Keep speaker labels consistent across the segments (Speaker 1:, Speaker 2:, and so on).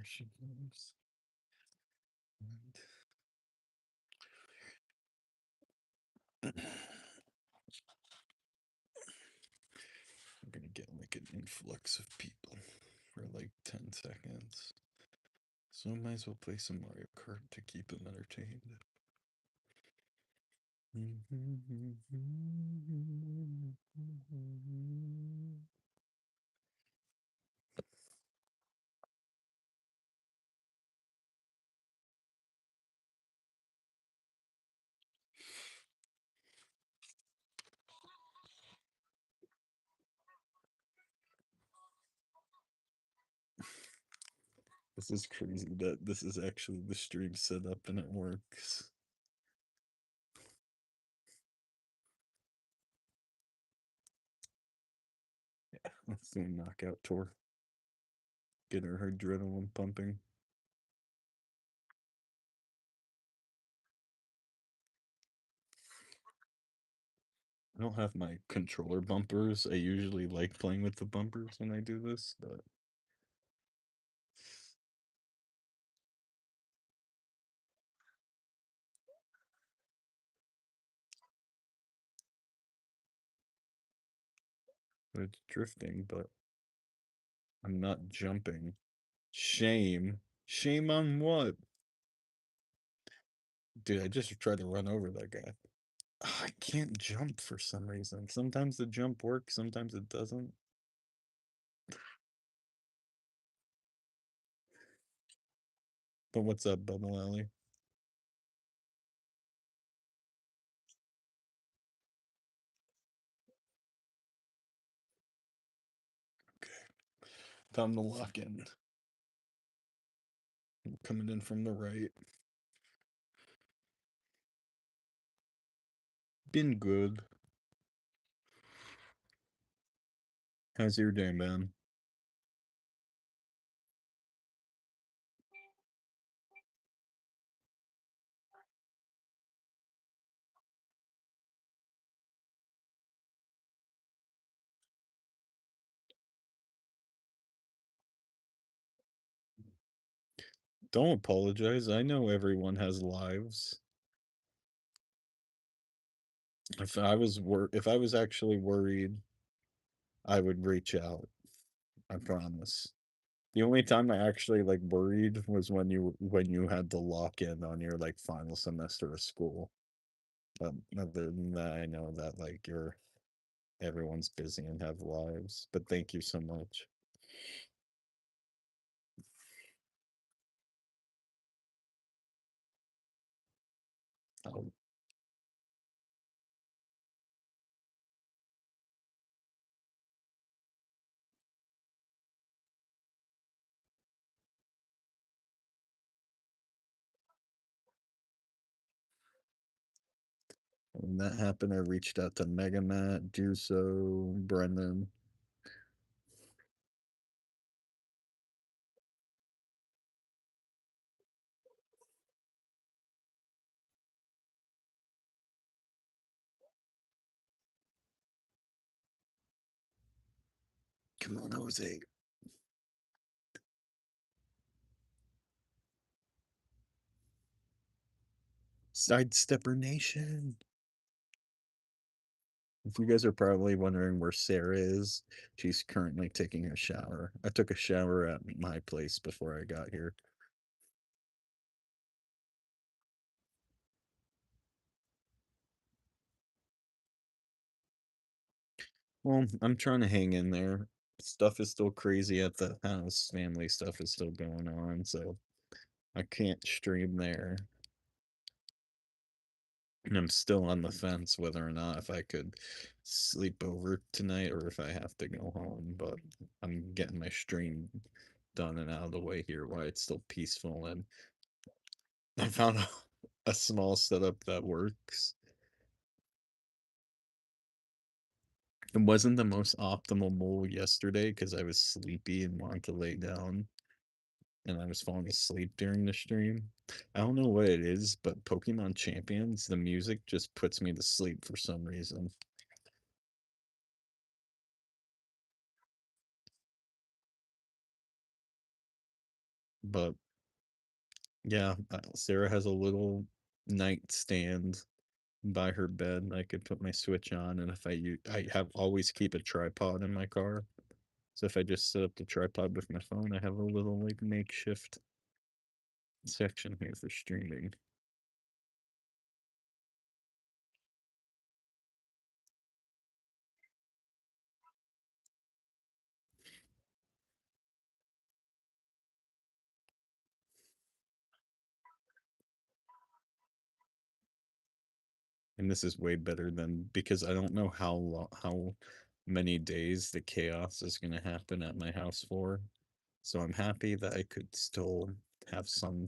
Speaker 1: she goes. I'm gonna get like an influx of people for like 10 seconds. So I might as well play some Mario Kart to keep them entertained. This is crazy that this is actually the stream setup and it works. Yeah, let's do a knockout tour. Get her adrenaline pumping. I don't have my controller bumpers. I usually like playing with the bumpers when I do this, but it's drifting, but I'm not jumping. Shame. Shame on what? Dude, I just tried to run over that guy. I can't jump for some reason. Sometimes the jump works, sometimes it doesn't. But what's up, Bubble Alley? Okay. Time to lock in. I'm coming in from the right. Been good. How's your day, man? Don't apologize. I know everyone has lives. If I was actually worried, I would reach out. I promise. The only time I actually like worried was when you had to lock in on your like final semester of school. But other than that, I know that like you're everyone's busy and have lives. But thank you so much. Um, when that happened, I reached out to Mega Matt, Juso, Brendan. Come on, Jose. Sidestepper Nation. If you guys are probably wondering where Sarah is, she's currently taking a shower. I took a shower at my place before I got here. Well, I'm trying to hang in there. Stuff is still crazy at the house. Family stuff is still going on, so I can't stream there. And I'm still on the fence whether or not if I could sleep over tonight or if I have to go home, but I'm getting my stream done and out of the way here while it's still peaceful, and I found a small setup that works. It wasn't the most optimal move yesterday because I was sleepy and wanted to lay down, and I was falling asleep during the stream. I don't know what it is, but Pokemon Champions, the music just puts me to sleep for some reason. But yeah, Sarah has a little nightstand by her bed. I could put my Switch on, and if I have always keep a tripod in my car. So if I just set up the tripod with my phone, I have a little like makeshift section here for streaming. And this is way better than, because I don't know how many days the chaos is going to happen at my house for. So I'm happy that I could still have some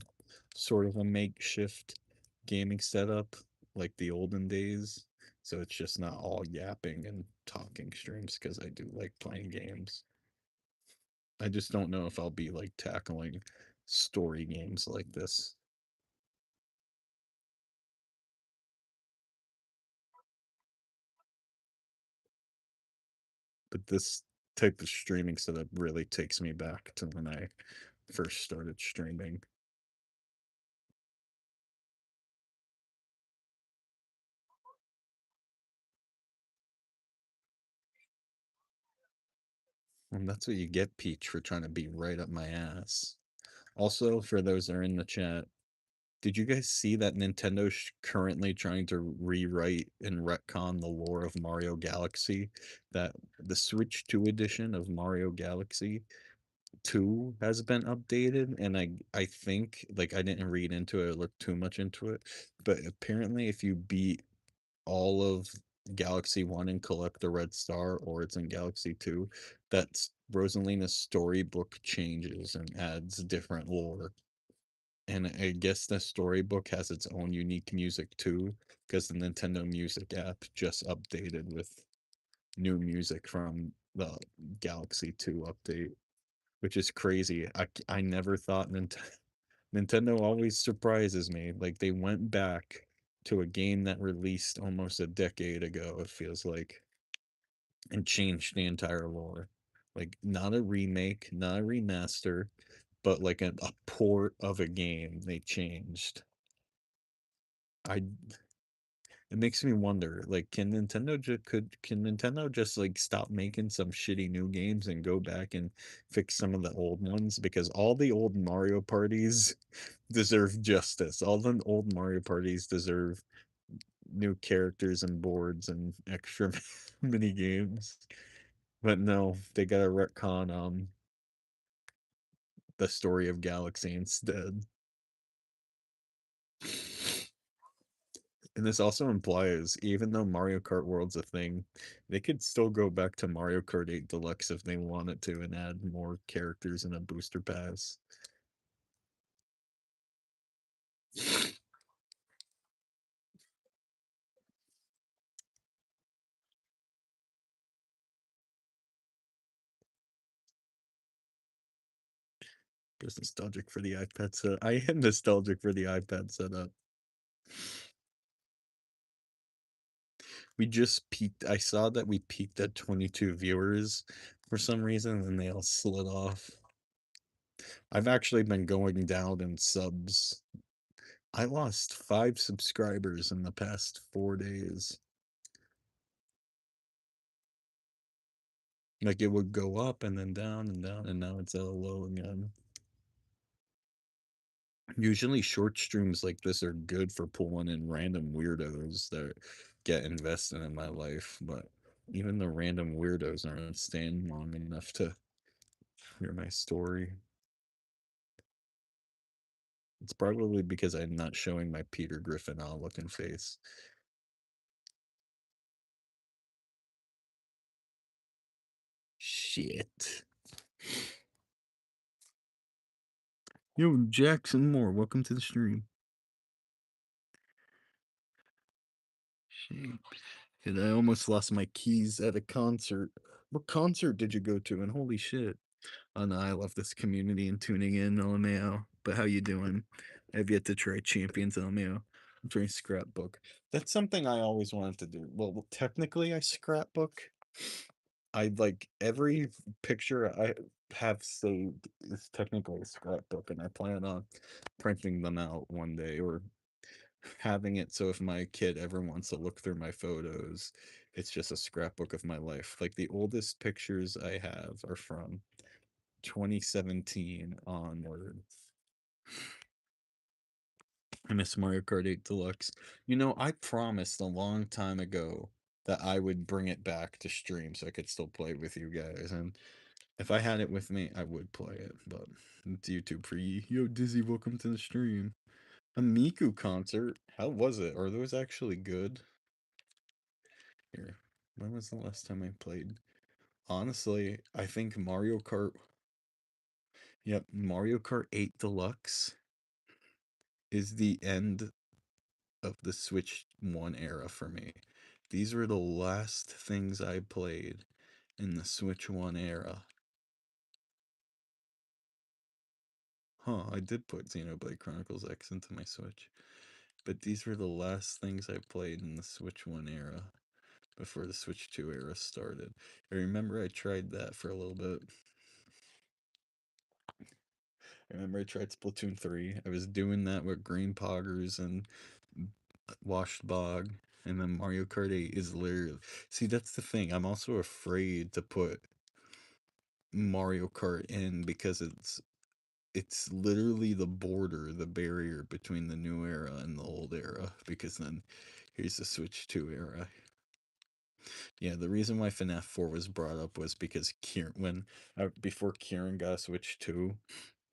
Speaker 1: sort of a makeshift gaming setup like the olden days. So it's just not all yapping and talking streams, because I do like playing games. I just don't know if I'll be like tackling story games like this. But this type of streaming setup really takes me back to when I first started streaming. And that's what you get, Peach, for trying to be right up my ass. Also, for those that are in the chat, did you guys see that Nintendo's currently trying to rewrite and retcon the lore of Mario Galaxy? That the Switch 2 edition of Mario Galaxy 2 has been updated, and I think, like, I didn't read into it, look too much into it, but apparently if you beat all of Galaxy 1 and collect the red star, or it's in Galaxy 2, that's Rosalina's storybook changes and adds different lore. And I guess the storybook has its own unique music too, because the Nintendo Music app just updated with new music from the Galaxy 2 update, which is crazy. I never thought Nintendo always surprises me. Like, they went back to a game that released almost a decade ago, it feels like, and changed the entire lore. Like, not a remake, not a remaster, but like a port of a game they changed. I It makes me wonder, like, can Nintendo just like stop making some shitty new games and go back and fix some of the old ones, because all the old Mario parties deserve justice. All the old Mario parties deserve new characters and boards and extra mini games. But no, they got to retcon the story of Galaxy instead. And this also implies, even though Mario Kart World's a thing, they could still go back to Mario Kart 8 Deluxe if they wanted to and add more characters in a booster pass. Just nostalgic for the iPad set. I am nostalgic for the iPad setup. We just peaked. I saw that we peaked at 22 viewers for some reason, and they all slid off. I've actually been going down in subs. I lost 5 subscribers in the past 4 days. Like, it would go up and then down and down, and now it's at a low again. Usually, short streams like this are good for pulling in random weirdos that get invested in my life, but even the random weirdos aren't staying long enough to hear my story. It's probably because I'm not showing my Peter Griffin all looking face. Shit. Yo, Jackson Moore, welcome to the stream. Shit. And I almost lost my keys at a concert. What concert did you go to? And holy shit. Oh no, I love this community and tuning in, LMAO. But how you doing? I've yet to try Champions LMAO. I'm trying Scrapbook. That's something I always wanted to do. Well, technically I scrapbook. I like every picture have saved is technically a scrapbook, and I plan on printing them out one day or having it so if my kid ever wants to look through my photos, it's just a scrapbook of my life. Like the oldest pictures I have are from 2017 onward. I miss Mario Kart 8 Deluxe. You know, I promised a long time ago that I would bring it back to stream so I could still play with you guys. And if I had it with me, I would play it. But it's YouTube free. Yo, Dizzy, welcome to the stream. A Miku concert? How was it? Are those actually good? Here. When was the last time I played? Honestly, I think Mario Kart. Yep, Mario Kart 8 Deluxe is the end of the Switch 1 era for me. These were the last things I played in the Switch 1 era. Huh, I did put Xenoblade Chronicles X into my Switch. But these were the last things I played in the Switch 1 era before the Switch 2 era started. I remember I tried that for a little bit. I remember I tried Splatoon 3. I was doing that with Green Poggers and Washed Bog. And then Mario Kart 8 is literally. See, that's the thing. I'm also afraid to put Mario Kart in because it's literally the border, the barrier between the new era and the old era. Because then here's the Switch 2 era. Yeah, the reason why FNAF 4 was brought up was because Kieran, before Kieran got a Switch 2,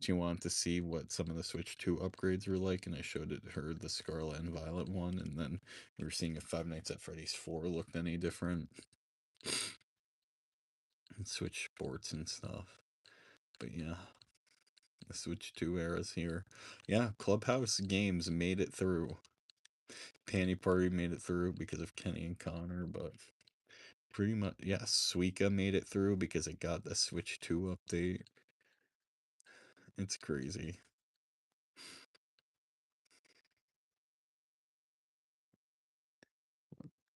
Speaker 1: she wanted to see what some of the Switch 2 upgrades were like, and I showed it her the Scarlet and Violet one, and then we were seeing if Five Nights at Freddy's 4 looked any different, and Switch Sports and stuff. But yeah, the Switch 2 era's here. Yeah, Clubhouse Games made it through. Panty Party made it through because of Kenny and Connor, but pretty much, yeah, Suika made it through because it got the Switch 2 update. It's crazy.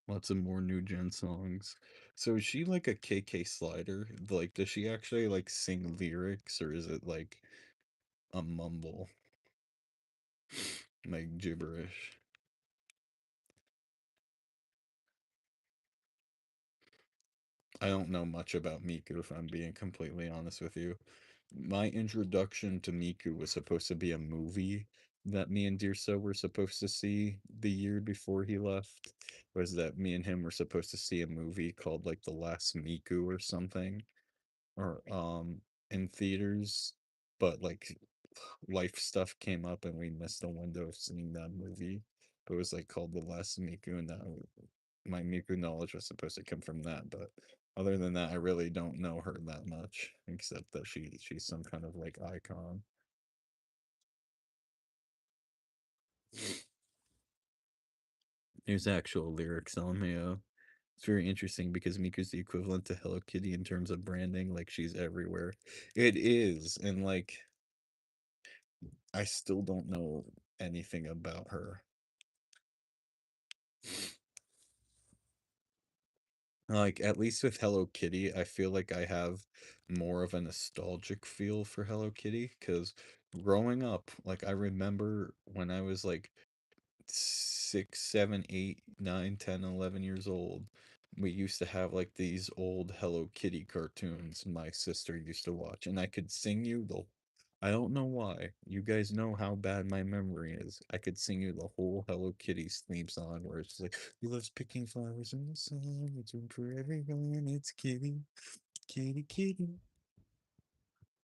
Speaker 1: Lots of more new gen songs. So is she like a KK Slider? Like, does she actually like sing lyrics or is it like a mumble, like gibberish? I don't know much about Miku if I'm being completely honest with you. My introduction to Miku was supposed to be a movie that me and Dirso were supposed to see the year before he left. Was that me and him were supposed to see a movie called like The Last Miku or something, or in theaters, but like life stuff came up and we missed the window of seeing that movie. But it was like called The Last Miku, and that my Miku knowledge was supposed to come from that. But other than that, I really don't know her that much, except that she's some kind of like icon. There's actual lyrics on here. It's very interesting because Miku's the equivalent to Hello Kitty in terms of branding. Like she's everywhere. It is, and like I still don't know anything about her. Like at least with Hello Kitty, I feel like I have more of a nostalgic feel for Hello Kitty because growing up, like I remember when I was like 6, 7, 8, 9, 10, 11 years old, we used to have like these old Hello Kitty cartoons my sister used to watch, and I could sing you the I don't know why. You guys know how bad my memory is. I could sing you the whole Hello Kitty's theme song where it's like, he loves picking flowers in the sun, it's room for everyone, it's Kitty, Kitty, Kitty,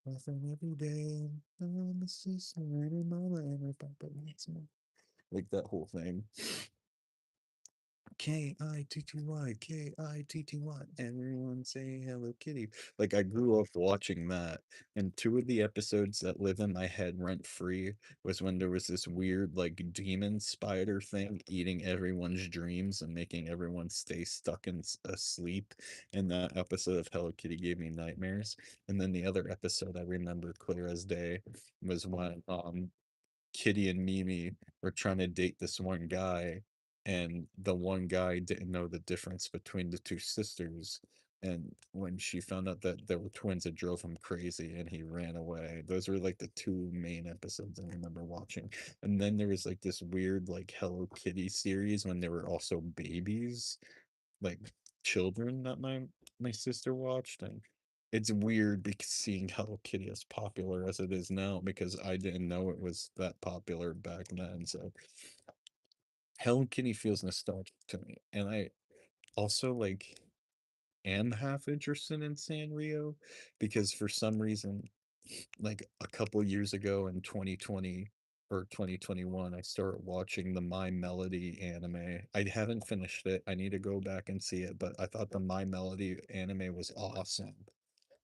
Speaker 1: laughing every day. I'm a sister, and her mama, and her papa needs me. Like that whole thing. Kitty, Kitty. Everyone say Hello Kitty. Like I grew up watching that, and two of the episodes that live in my head rent free was when there was this weird like demon spider thing eating everyone's dreams and making everyone stay stuck in asleep. And that episode of Hello Kitty gave me nightmares. And then the other episode I remember clear as day was when Kitty and Mimi were trying to date this one guy, and the one guy didn't know the difference between the two sisters, And when she found out that there were twins, it drove him crazy and he ran away. Those were like the two main episodes I remember watching. And then there was like this weird like Hello Kitty series when they were also babies, like children that my sister watched. And it's weird because seeing Hello Kitty as popular as it is now, because I didn't know it was that popular back then. So Hello Kitty feels nostalgic to me. And I also like am half interested in Sanrio because for some reason, like a couple years ago in 2020 or 2021, I started watching the My Melody anime. I haven't finished it. I need to go back and see it, but I thought the My Melody anime was awesome.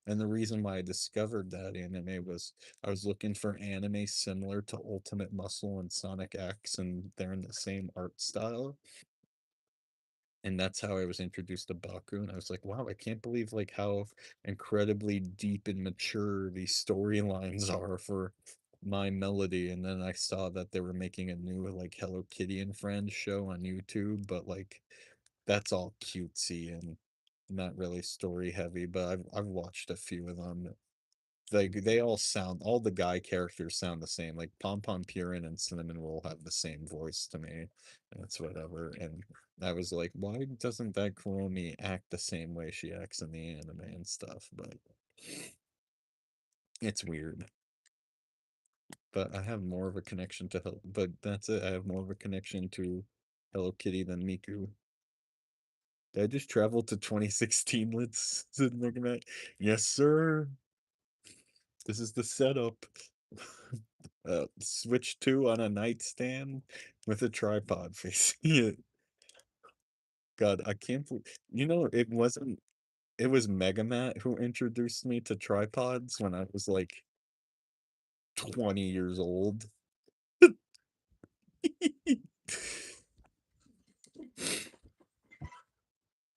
Speaker 1: And the reason why I discovered that anime was I was looking for anime similar to Ultimate Muscle and Sonic X, and they're in the same art style. And that's how I was introduced to Baku, and I was like, wow, I can't believe like how incredibly deep and mature these storylines are for My Melody. And then I saw that they were making a new like Hello Kitty and Friends show on YouTube, but like that's all cutesy and not really story heavy, but I've watched a few of them. Like they all sound, all the guy characters sound the same. Like Pom Pom Purin and Cinnamon Roll have the same voice to me. And it's whatever. And I was like, why doesn't that Kuromi act the same way she acts in the anime and stuff? But it's weird. But I have more of a connection to but that's it. I have more of a connection to Hello Kitty than Miku. Did I just travel to 2016? Let's look at that. Yes, sir. This is the setup. Switch 2 on a nightstand with a tripod facing it. God, I can't believe, it was Megamat who introduced me to tripods when I was like 20 years old.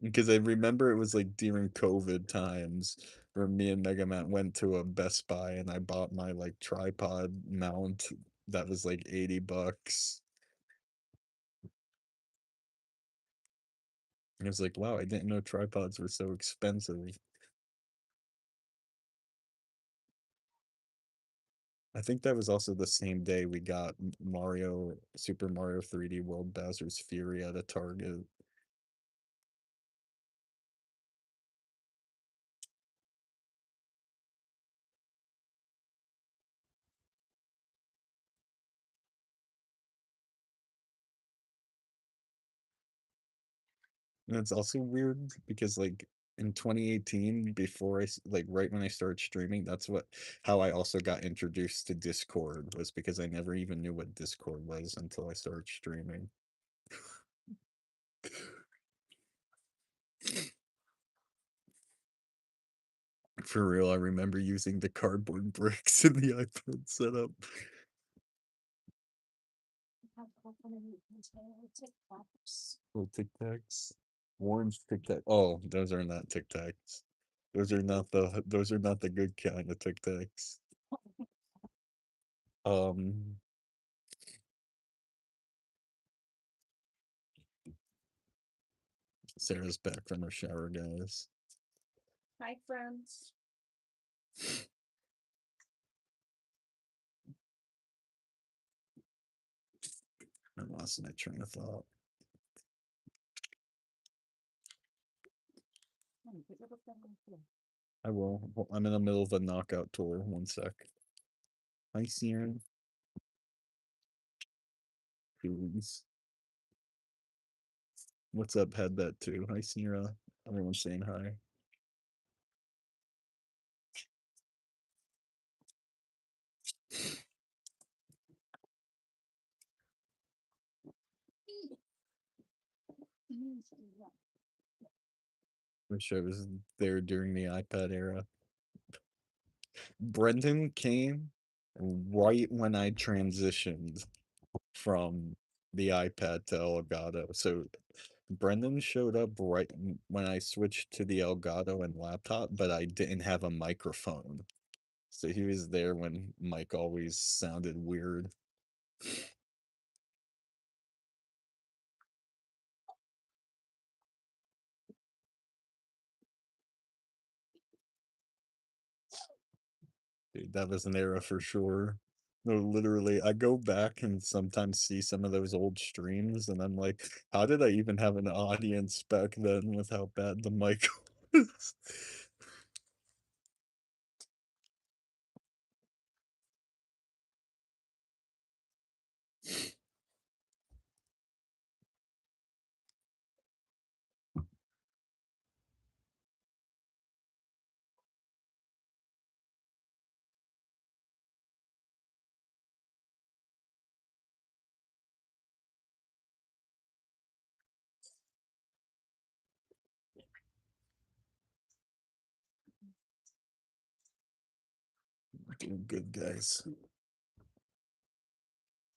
Speaker 1: Because I remember it was like during COVID times where me and Megamat went to a Best Buy and I bought my like tripod mount that was like 80 bucks. And I was like, wow, I didn't know tripods were so expensive. I think that was also the same day we got Super Mario 3D World Bowser's Fury at a Target. And it's also weird because like in 2018, like right when I started streaming, that's how I also got introduced to Discord, was because I never even knew what Discord was until I started streaming. For real, I remember using the cardboard bricks in the iPad setup. Little Tic Tacs. Orange Tic Tac. Oh, those are not Tic Tacs. Those are not the good kind of Tic Tacs. Um, Sarah's back from her shower, guys.
Speaker 2: Hi, friends.
Speaker 1: I lost my train of thought. I will. Well, I'm in the middle of a knockout tour. One sec. Hi, Sierra. Please. What's up, Head That too? Hi, Sierra. Everyone's saying hi. Wish I was there during the iPad era. Brendan came right when I transitioned from the iPad to Elgato. So Brendan showed up right when I switched to the Elgato and laptop, but I didn't have a microphone. So he was there when Mike always sounded weird. Dude, that was an era for sure. No, literally, I go back and sometimes see some of those old streams, and I'm like, how did I even have an audience back then with how bad the mic was? Doing good, guys.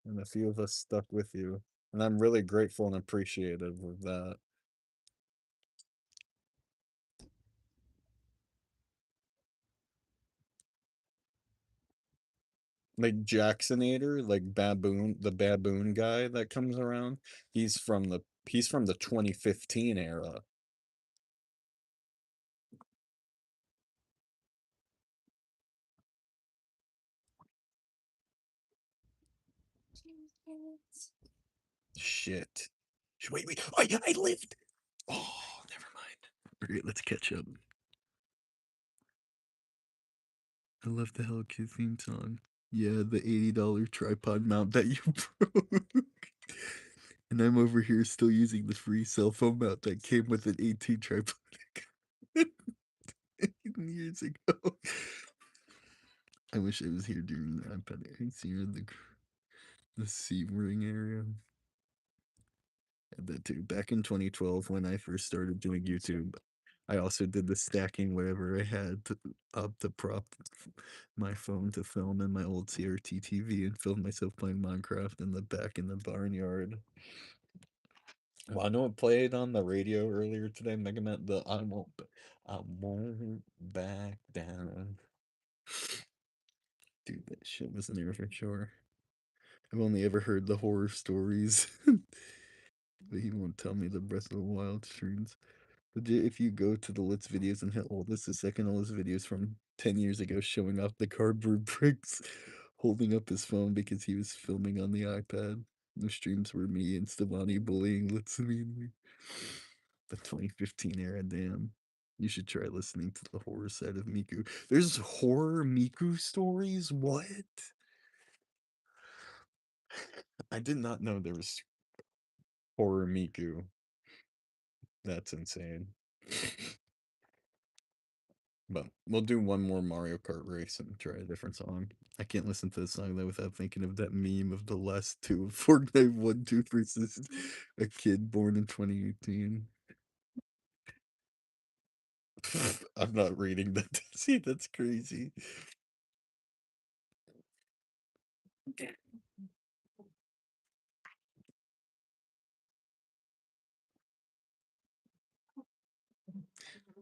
Speaker 1: And a few of us stuck with you. And I'm really grateful and appreciative of that. Like Jacksonator, like baboon, the baboon guy that comes around. He's from the 2015 era. Shit. Wait. I lived. Oh, never mind. Alright, let's catch up. I love the Hello Kitty theme song. Yeah, the $80 tripod mount that you broke. And I'm over here still using the free cell phone mount that came with an 18 tripod years ago. I wish I was here during the iPad Air's here, the C ring area. Had that too. Back in 2012, when I first started doing YouTube, I also did the stacking whatever I had up to prop my phone to film in my old CRT TV and film myself playing Minecraft in the back in the barnyard. Well, I know it played on the radio earlier today. Mega Man, I won't back down. Dude, that shit was an era for sure. I've only ever heard the horror stories, but he won't tell me the Breath of the Wild streams. Legit, if you go to the Litz videos and hit oldest, the second oldest videos from 10 years ago showing off the cardboard bricks holding up his phone because he was filming on the iPad. The streams were me and Stevani bullying Litz immediately. The 2015 era, damn. You should try listening to the horror side of Miku. There's horror Miku stories? What? I did not know there was horror Miku. That's insane. But we'll do one more Mario Kart race and try a different song. I can't listen to the song though without thinking of that meme of the last two of Fortnite 1 2 versus a kid born in 2018. I'm not reading that. See, that's crazy.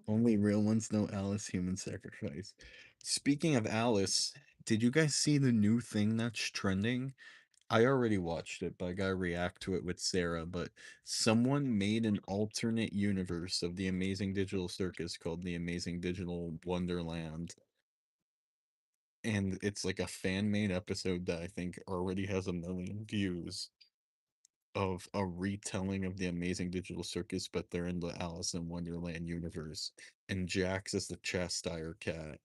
Speaker 1: Only real ones know Alice human sacrifice. Speaking of Alice, did you guys see the new thing that's trending? I already watched it, but I gotta react to it with Sarah. But someone made an alternate universe of the Amazing Digital Circus called the Amazing Digital Wonderland. And it's like a fan made episode that I think already has 1 million views of a retelling of the Amazing Digital Circus, but they're in the Alice in Wonderland universe. And Jax is the Chastire cat.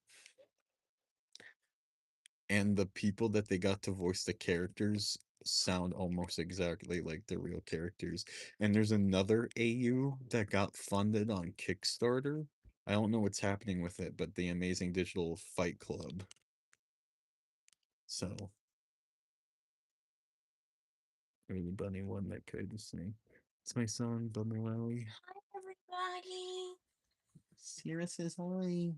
Speaker 1: And the people that they got to voice the characters sound almost exactly like the real characters. And there's another AU that got funded on Kickstarter. I don't know what's happening with it, but the Amazing Digital Fight Club. So anybody one that could sing. It's my song, Bummer Wowie.
Speaker 2: Hi, everybody.
Speaker 1: Sierra says hi.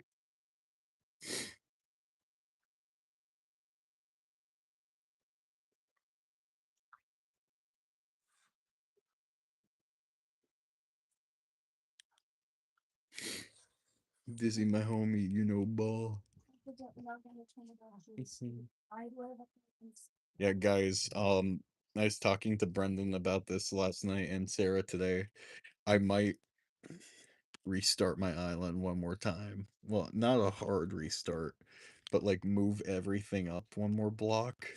Speaker 1: Dizzy, my homie, you know ball. Yeah, guys, I was talking to Brendan about this last night and Sarah today. I might restart my island one more time. Well, not a hard restart, but like move everything up one more block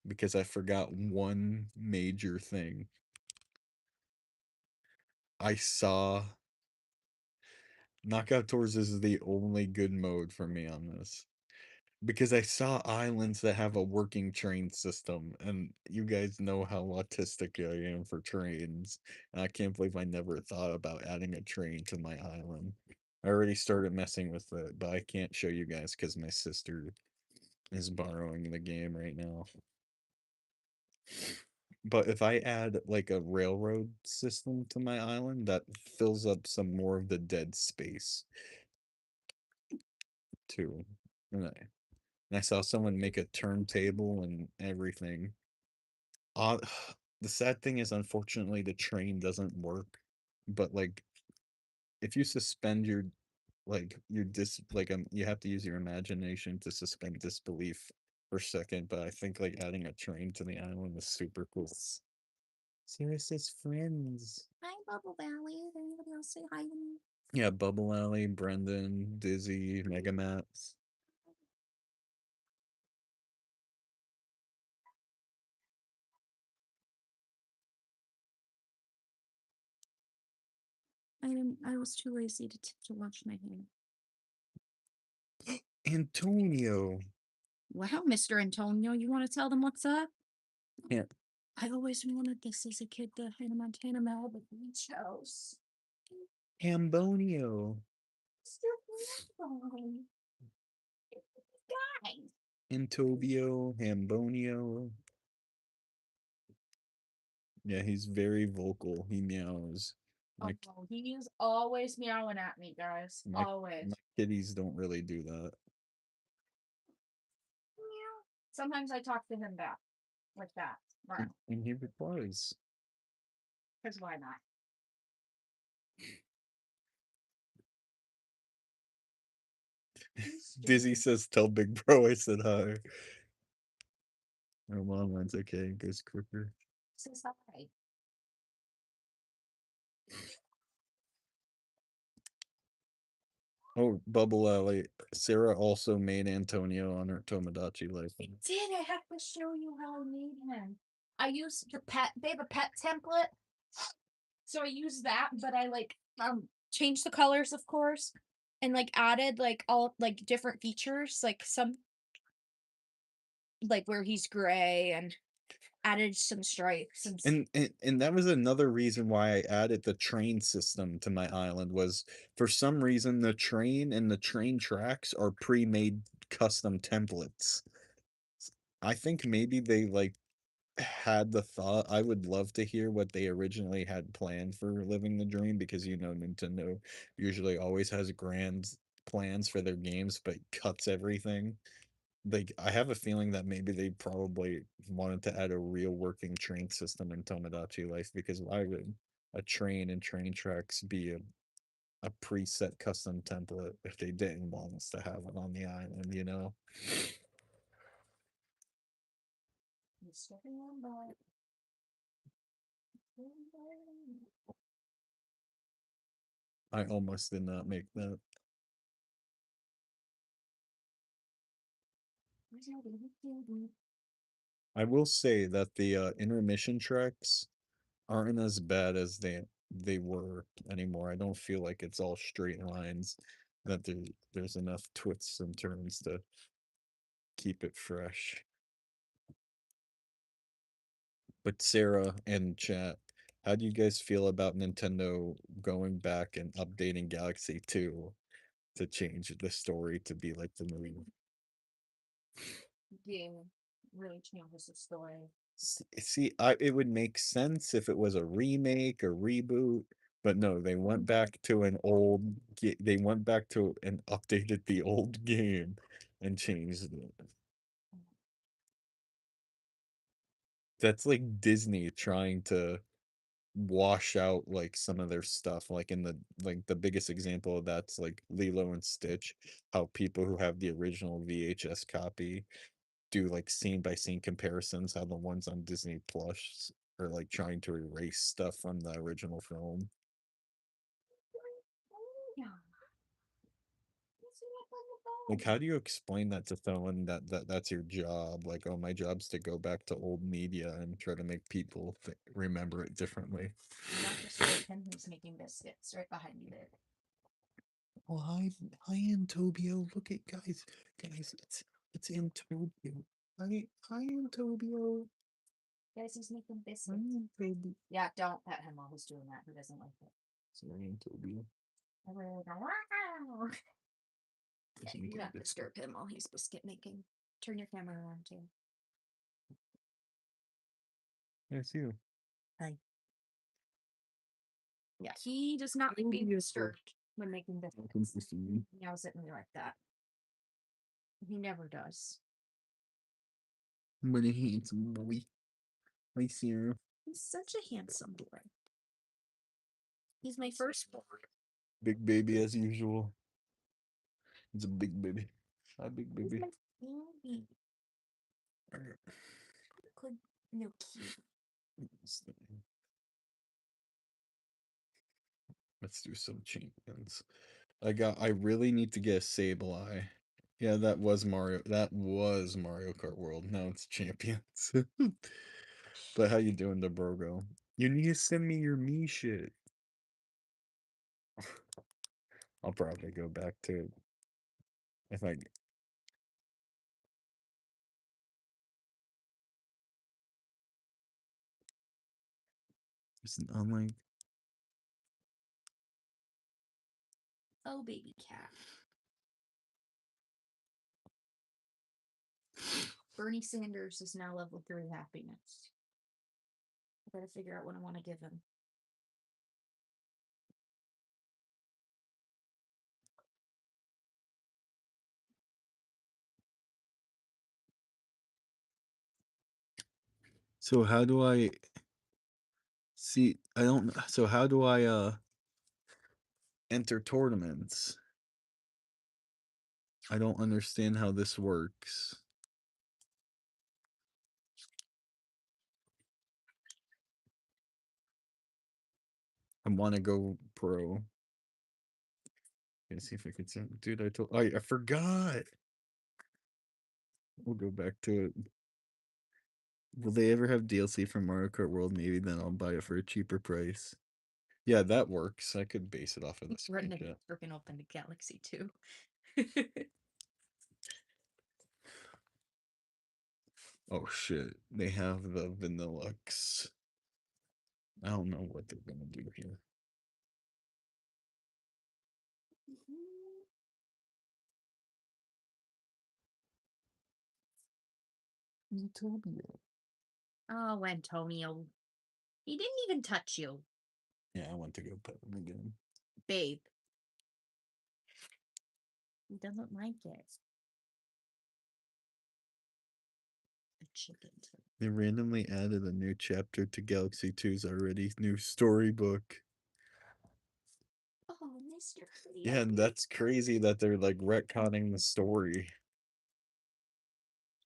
Speaker 1: because I forgot one major thing. I saw Knockout Tours is the only good mode for me on this because I saw islands that have a working train system, and you guys know how autistic I am for trains, and I can't believe I never thought about adding a train to my island. I already started messing with it, but I can't show you guys because my sister is borrowing the game right now. But if I add like a railroad system to my island, that fills up some more of the dead space too. And I saw someone make a turntable and everything. Uh, the sad thing is, unfortunately, the train doesn't work. But like, if you suspend your you have to use your imagination to suspend disbelief for a second. But I think like adding a train to the island is super cool. Sarah says friends.
Speaker 2: Hi, Bubble Valley. Did anybody else say hi to me?
Speaker 1: Yeah, Bubble Alley, Brendan, Dizzy, Megamats.
Speaker 2: I was too lazy to wash my hair.
Speaker 1: Antonio.
Speaker 2: Wow, Mr. Antonio, you want to tell them what's up?
Speaker 1: Yeah.
Speaker 2: I always wanted this as a kid, the Hannah Montana Malibu Beach House.
Speaker 1: Hambonio.
Speaker 2: Mr. Rainbow. Guys.
Speaker 1: Antobio, Hambonio. Yeah, he's very vocal. He meows. My
Speaker 2: Oh, he is always meowing at me, guys.
Speaker 1: my
Speaker 2: Always.
Speaker 1: my kitties don't really do that.
Speaker 2: Meow. Sometimes I talk to him back like that.
Speaker 1: And he replies.
Speaker 2: Because why not?
Speaker 1: Dizzy says, "Tell Big Bro I said hi." My mom went, "Okay," it goes quicker.
Speaker 2: Says hi.
Speaker 1: Oh, Bubble Alley. Sarah also made Antonio on her Tomodachi life.
Speaker 2: I did. I have to show you how I made him. I used the pet. They have a pet template, so I used that. But I like changed the colors, of course, and like added like all like different features, like some like where he's gray and added some stripes and
Speaker 1: And that was another reason why I added the train system to my island was for some reason the train and the train tracks are pre-made custom templates. I think maybe they like had the thought. I would love to hear what they originally had planned for Living the Dream because Nintendo usually always has grand plans for their games but cuts everything. Like I have a feeling that maybe they probably wanted to add a real working train system in Tomodachi Life because why would a train and train tracks be a preset custom template if they didn't want us to have it on the island, you know?
Speaker 2: stepping on by.
Speaker 1: I almost did not make that. I will say that the intermission tracks aren't as bad as they were anymore. I don't feel like it's all straight lines, that there's enough twists and turns to keep it fresh. But Sarah and chat, how do you guys feel about Nintendo going back and updating Galaxy 2 to change the story to be like the movie?
Speaker 2: Game really changes the story.
Speaker 1: See, it would make sense if it was a remake or reboot, but no, they went back to they went back to and updated the old game and changed it. That's like Disney trying to wash out like some of their stuff like in the biggest example of that's like Lilo and Stitch, how people who have the original VHS copy do like scene by scene comparisons, how the ones on Disney Plus are like trying to erase stuff from the original film.
Speaker 2: Yeah.
Speaker 1: Like, how do you explain that to someone that's your job? Like, oh, my job's to go back to old media and try to make people remember it differently.
Speaker 2: Not disturb him. He's making biscuits right behind you there.
Speaker 1: Oh, hi, Antobio. Look at guys, it's Antobio. Hi, Antobio.
Speaker 2: Guys, he's making biscuits.
Speaker 1: Hi, Antobio.
Speaker 2: Yeah, don't pet him while he's doing that. He doesn't like it.
Speaker 1: Sorry, Antobio.
Speaker 2: Yeah,
Speaker 1: He's
Speaker 2: you
Speaker 1: making
Speaker 2: not
Speaker 1: biscuits.
Speaker 2: disturb him while he's biscuit making. Turn your camera around too.
Speaker 1: Yes, you.
Speaker 2: Hi. Yeah, he does not like being
Speaker 1: Antobio.
Speaker 2: disturbed when making biscuits.
Speaker 1: Welcome to see you.
Speaker 2: He yells at me like that. He never does.
Speaker 1: What a handsome boy. Hi, Sarah.
Speaker 2: He's such a handsome boy. He's my first boy.
Speaker 1: Big baby as usual. It's a big baby. Hi, big
Speaker 2: He's
Speaker 1: baby.
Speaker 2: my baby. Good little cute.
Speaker 1: Let's do some champions. I really need to get a Sableye. Yeah, that was Mario. That was Mario Kart World. Now it's champions. But how you doing, Dobrogo? You need to send me your me shit. I'll probably go back to it if I. It's an online.
Speaker 2: Oh, baby cat. Bernie Sanders is now level 3 happiness. I gotta figure out what I want to give him.
Speaker 1: So how do I see? I don't. So how do I enter tournaments? I don't understand how this works. I want to go pro. Gonna see if I can send. Dude, I forgot. We'll go back to it. Will they ever have DLC from Mario Kart World? Maybe then I'll buy it for a cheaper price. Yeah, that works. I could base it off of this.
Speaker 2: Running to freaking open the Galaxy 2.
Speaker 1: Oh shit. They have the Vanillux. I don't know what they're gonna do here. Utopia.
Speaker 2: Oh, Antonio. He didn't even touch you.
Speaker 1: Yeah, I want to go pet him again.
Speaker 2: Babe. He doesn't like it. The chicken.
Speaker 1: They randomly added a new chapter to Galaxy 2's already new storybook.
Speaker 2: Oh, Mr.
Speaker 1: Yeah, and that's crazy that they're like retconning the story.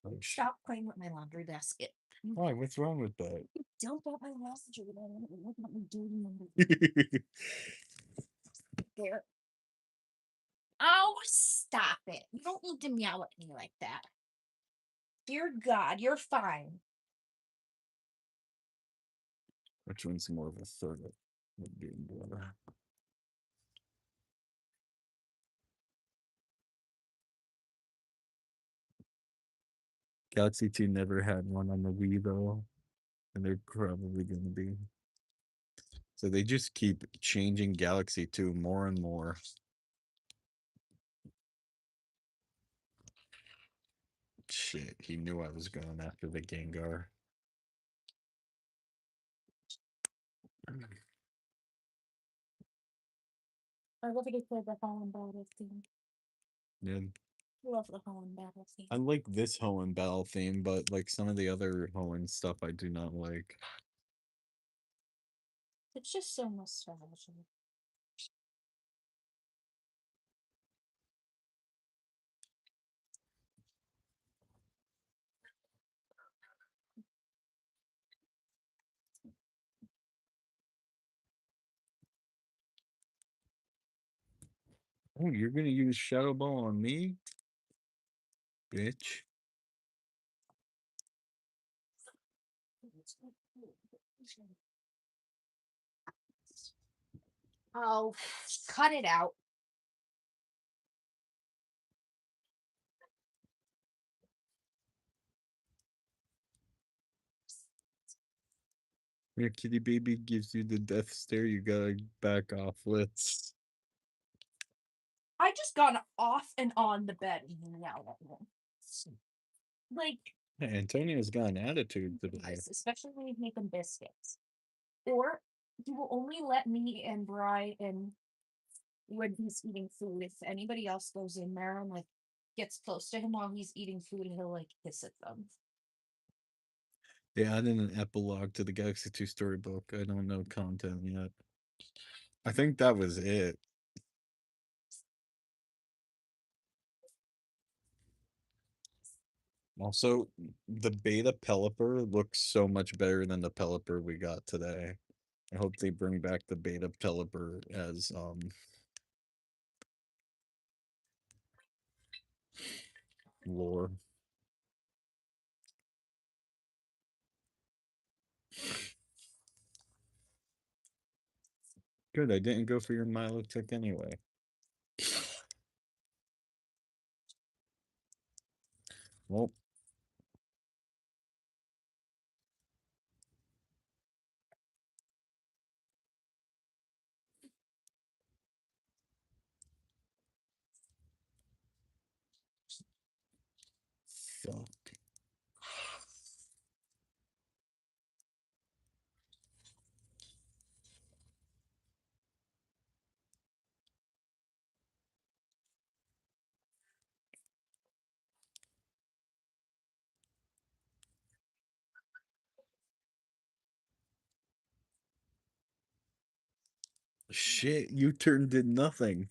Speaker 1: Like,
Speaker 2: Stop playing with my laundry basket.
Speaker 1: why? What's wrong with that?
Speaker 2: Don't put my laundry look what I'm doing there. Oh, stop it. You don't need to meow at me like that. Dear God, you're fine.
Speaker 1: Which one's more of a third? Galaxy 2 never had one on the Wii though, and they're probably going to be. So they just keep changing Galaxy 2 more and more. Shit, he knew I was going after the Gengar.
Speaker 2: I love it if they the Holland battle theme.
Speaker 1: Yeah,
Speaker 2: Love the Holland battle theme.
Speaker 1: I like this Hoenn battle theme, but like some of the other Hoenn stuff I do not like.
Speaker 2: It's just so nostalgic.
Speaker 1: Oh, you're gonna use Shadow Ball on me? bitch.
Speaker 2: Oh, cut it out.
Speaker 1: Your kitty baby gives you the death stare. You gotta back off. Let's.
Speaker 2: I just got off and on the bed and yelled at him. Like,
Speaker 1: Hey, Antonio's got an attitude today.
Speaker 2: yes, especially when you make them biscuits. Or he will only let me and Bri and when he's eating food. If anybody else goes in there and like gets close to him while he's eating food, he'll like hiss at them.
Speaker 1: They added an epilogue to the Galaxy 2 storybook. I don't know content yet. I think that was it. Also, the beta Pelipper looks so much better than the Pelipper we got today. I hope they bring back the beta Pelipper as lore. Good, I didn't go for your Milo tick anyway. Well, fuck. Shit, U-turn did nothing.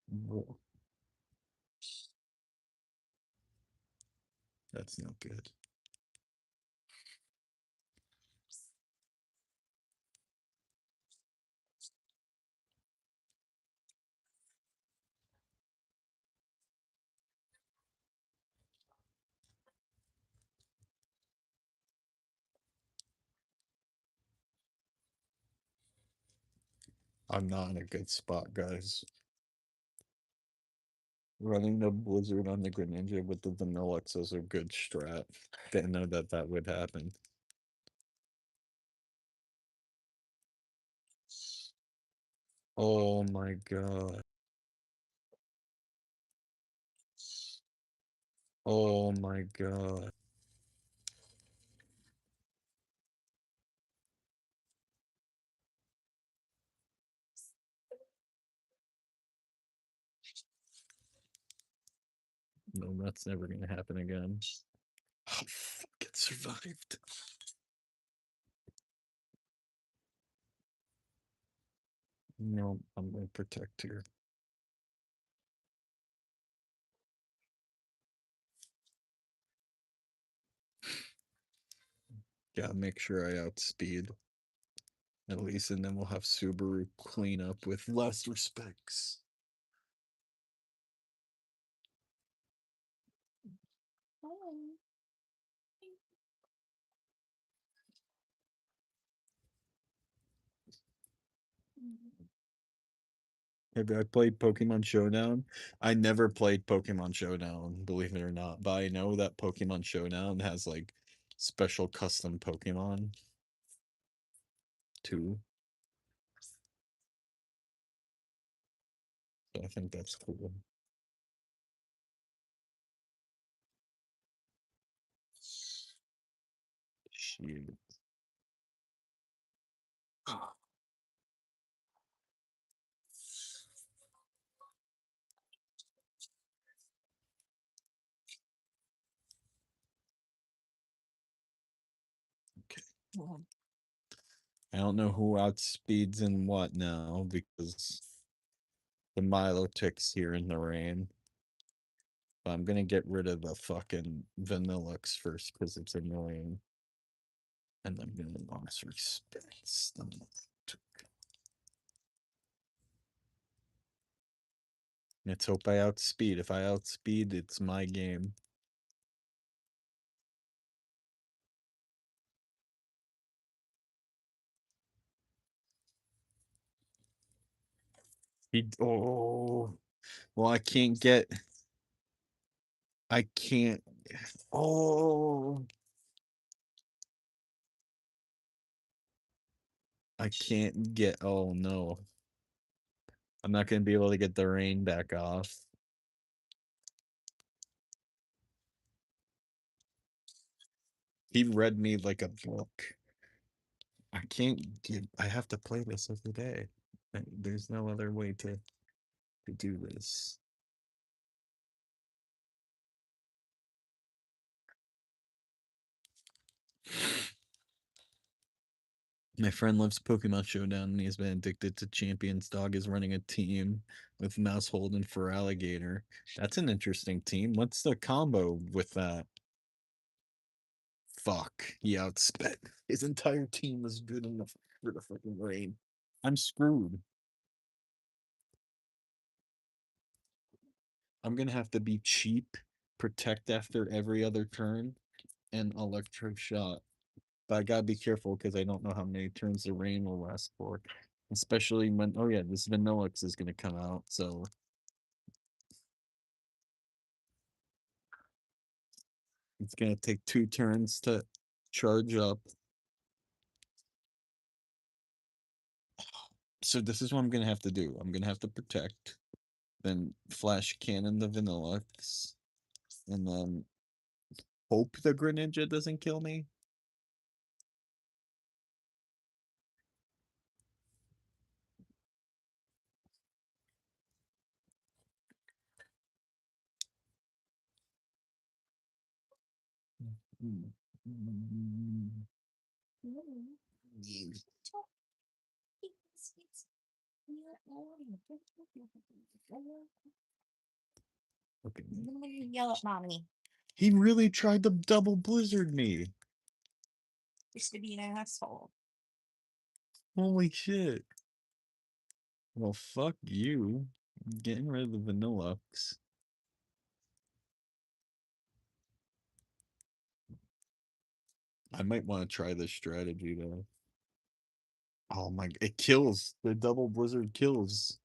Speaker 1: Whoa. That's not good. I'm not in a good spot, guys. Running the Blizzard on the Greninja with the Vanillux is a good strat. Didn't know that that would happen. Oh my god. Oh my god. No, that's never gonna happen again. Oh, fuck, it survived. No, I'm gonna protect here. Gotta make sure I outspeed. At least, and then we'll have Subaru clean up with less respects.
Speaker 2: Oh.
Speaker 1: Have I played Pokemon Showdown? I never played Pokemon Showdown, believe it or not, but I know that Pokemon Showdown has like special custom Pokemon too. So I think that's cool. Shit. Okay. I don't know who outspeeds and what now because the Milo ticks here in the rain. But I'm gonna get rid of the fucking Vanillux first because it's annoying. And I'm gonna lost respect. Let's hope I outspeed. If I outspeed, it's my game. Oh, well, I can't. Oh, I can't get. Oh no, I'm not gonna be able to get the rain back off. He read me like a book. I can't get. I have to play this every day. There's no other way to do this. My friend loves Pokemon Showdown and he's been addicted to Champions. Dog is running a team with Mousehold and Feraligatr. That's an interesting team. What's the combo with that? Fuck. He outspent. His entire team was good enough for the fucking rain. I'm screwed. I'm gonna have to be cheap, protect after every other turn, and electric shot. But I gotta be careful because I don't know how many turns the rain will last for. Especially when, oh yeah, this Vanillix is gonna come out, so it's gonna take 2 turns to charge up. So this is what I'm gonna have to do. I'm gonna have to protect, then flash cannon the Vanillix, and then hope the Greninja doesn't kill me. Okay.
Speaker 2: Yell at mommy.
Speaker 1: He really tried to double blizzard me.
Speaker 2: Used to be an asshole.
Speaker 1: Holy shit. Well, fuck you. I'm getting rid of the Vanillux. I might want to try this strategy though. Oh my, it kills. The double blizzard kills.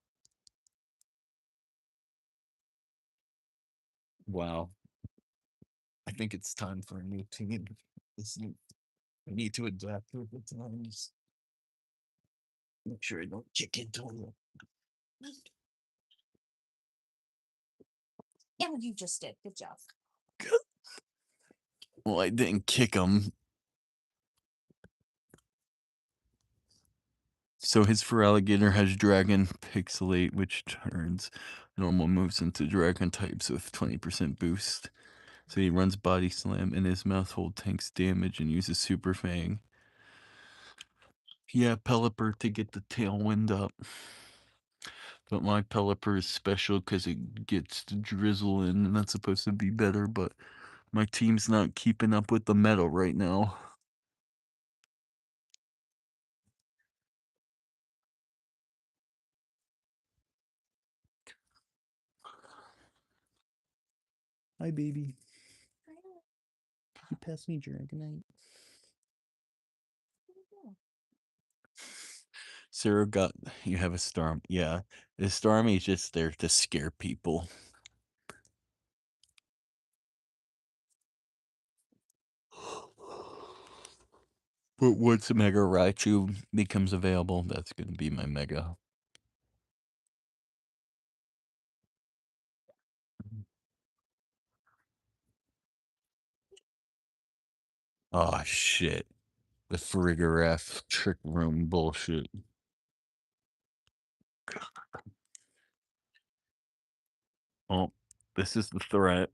Speaker 1: Wow. I think it's time for a new team. I need to adapt with the times. Make sure I don't kick into them.
Speaker 2: Yeah, you just did. Good job.
Speaker 1: Well, I didn't kick him. So his Feraligatr has Dragon Pixelate, which turns normal moves into Dragon types with 20% boost. So he runs Body Slam, and his Mouthhold tanks damage and uses Super Fang. Yeah, Pelipper to get the Tailwind up. But my Pelipper is special because it gets the Drizzle in, and that's supposed to be better, but my team's not keeping up with the meta right now. Hi, baby. You pass me Dragonite. Sarah got you have a storm. Yeah, the Starmie is just there to scare people. But once Mega Raichu becomes available, that's going to be my Mega. Oh shit. The Frigoref trick room bullshit. Oh, this is the threat.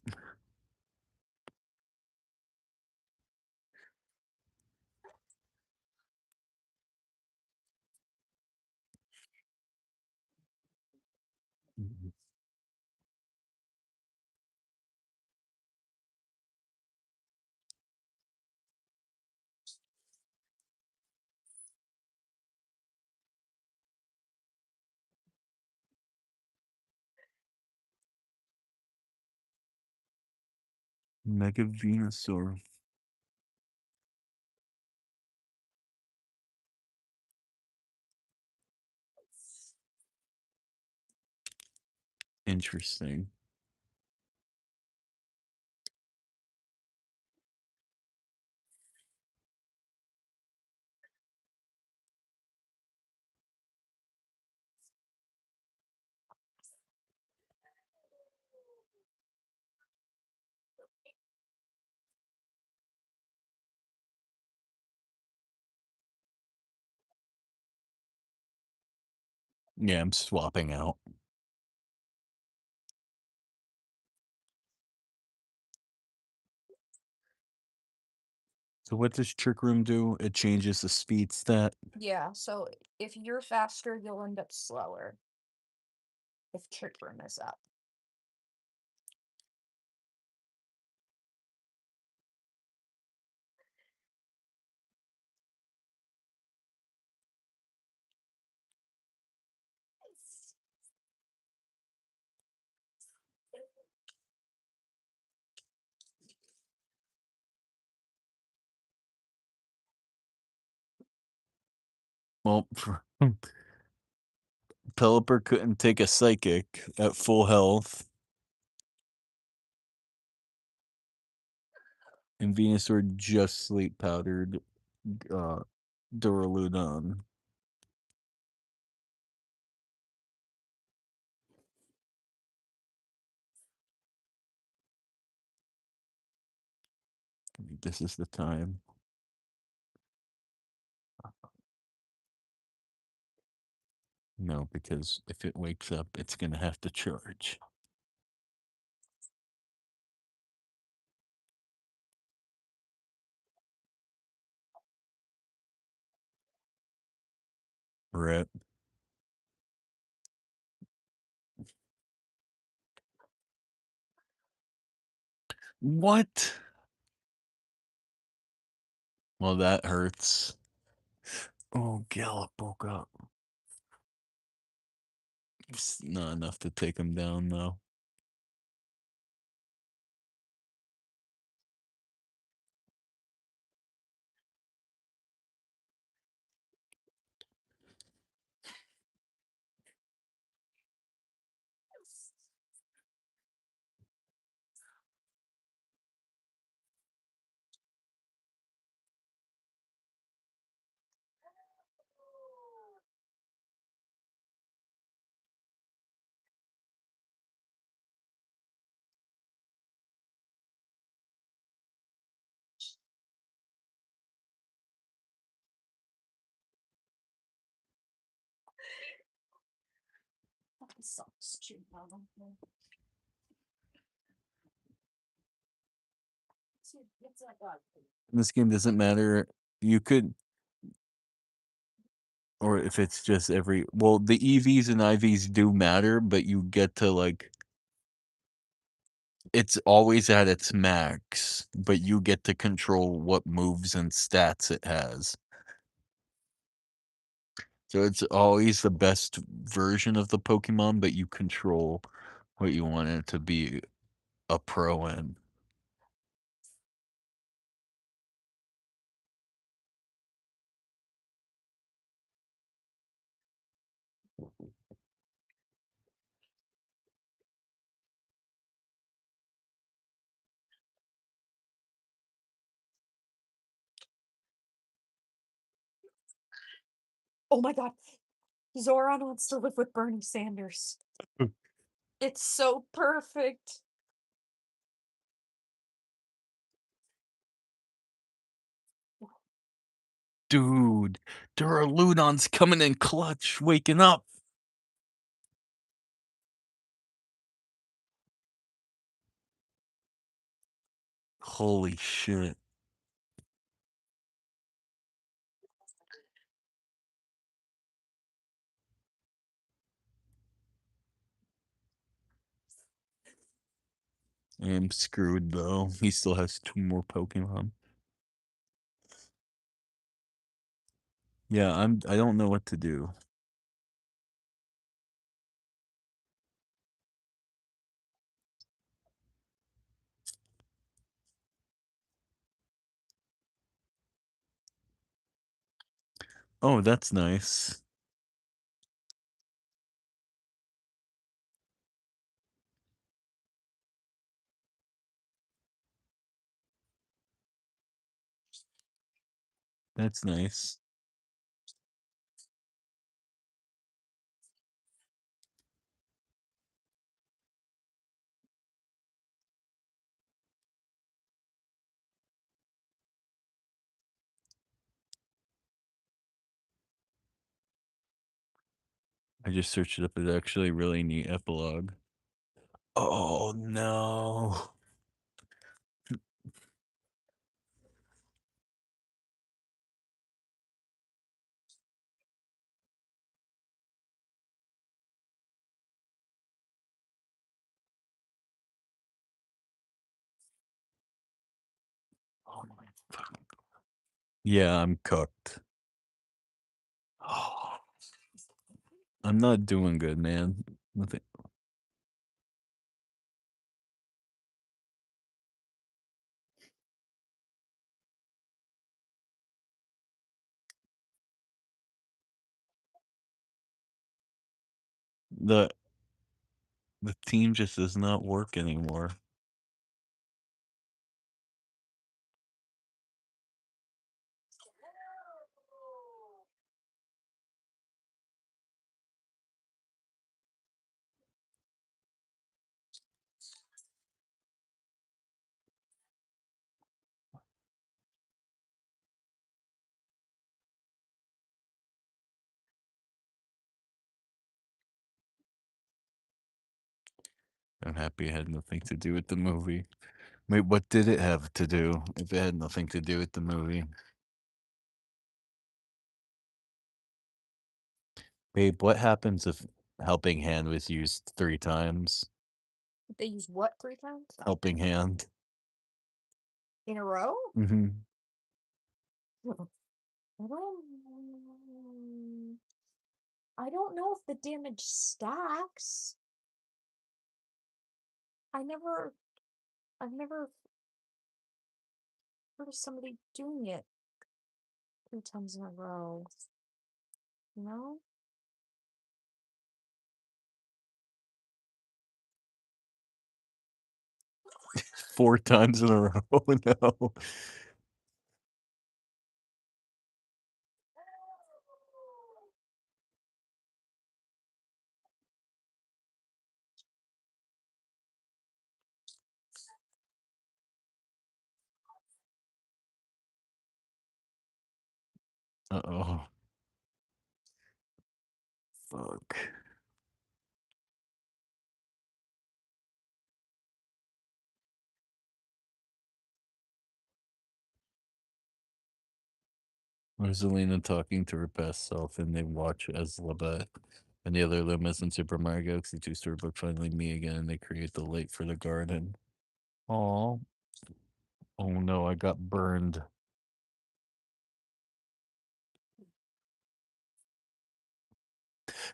Speaker 1: Mega Venusaur. Interesting. Yeah, I'm swapping out. So what does Trick Room do? It changes the speed stat.
Speaker 2: Yeah, so if you're faster, you'll end up slower. If Trick Room is up.
Speaker 1: Well, Pelipper couldn't take a psychic at full health. And Venusaur just sleep powdered uh, Duraludon. This is the time. No, because if it wakes up, it's going to have to charge. Rip. What? Well, that hurts. Oh, Gallop woke up. It's not enough to take him down, though.
Speaker 2: Fucking sucks,
Speaker 1: This game doesn't matter. You could, or if it's just every. Well, the EVs and IVs do matter, but you get to, like. It's always at its max, but you get to control what moves and stats it has. So it's always the best version of the Pokemon, but you control what you want it to be a pro in.
Speaker 2: Oh my god. Zoran wants to live with Bernie Sanders. It's so perfect.
Speaker 1: Dude, Duraludon's coming in clutch, waking up. Holy shit. I am screwed though. He still has 2 more Pokemon. Yeah, I don't know what to do. Oh, that's nice. That's nice. I just searched it up. It's actually a really neat epilogue. Oh no. Oh my fuck. Yeah, I'm cooked. Oh, I'm not doing good, man. Nothing. The the team just does not work anymore. I'm happy it had nothing to do with the movie. Wait, what did it have to do if it had nothing to do with the movie? Babe, what happens if Helping Hand was used 3 times?
Speaker 2: They use what 3 times
Speaker 1: Helping Hand.
Speaker 2: in a row?
Speaker 1: Mhm.
Speaker 2: I don't. I don't know if the damage stacks. I never. I've never heard of somebody doing it 3 times in a row. You know?
Speaker 1: 4 times in a row. No. Uh-oh. Fuck. Rosalina talking to her past self, and they watch as Labette and the other Loomis in Super Mario Galaxy 2 Storybook finally meet again, and they create the light for the garden. Aw. Oh no, I got burned.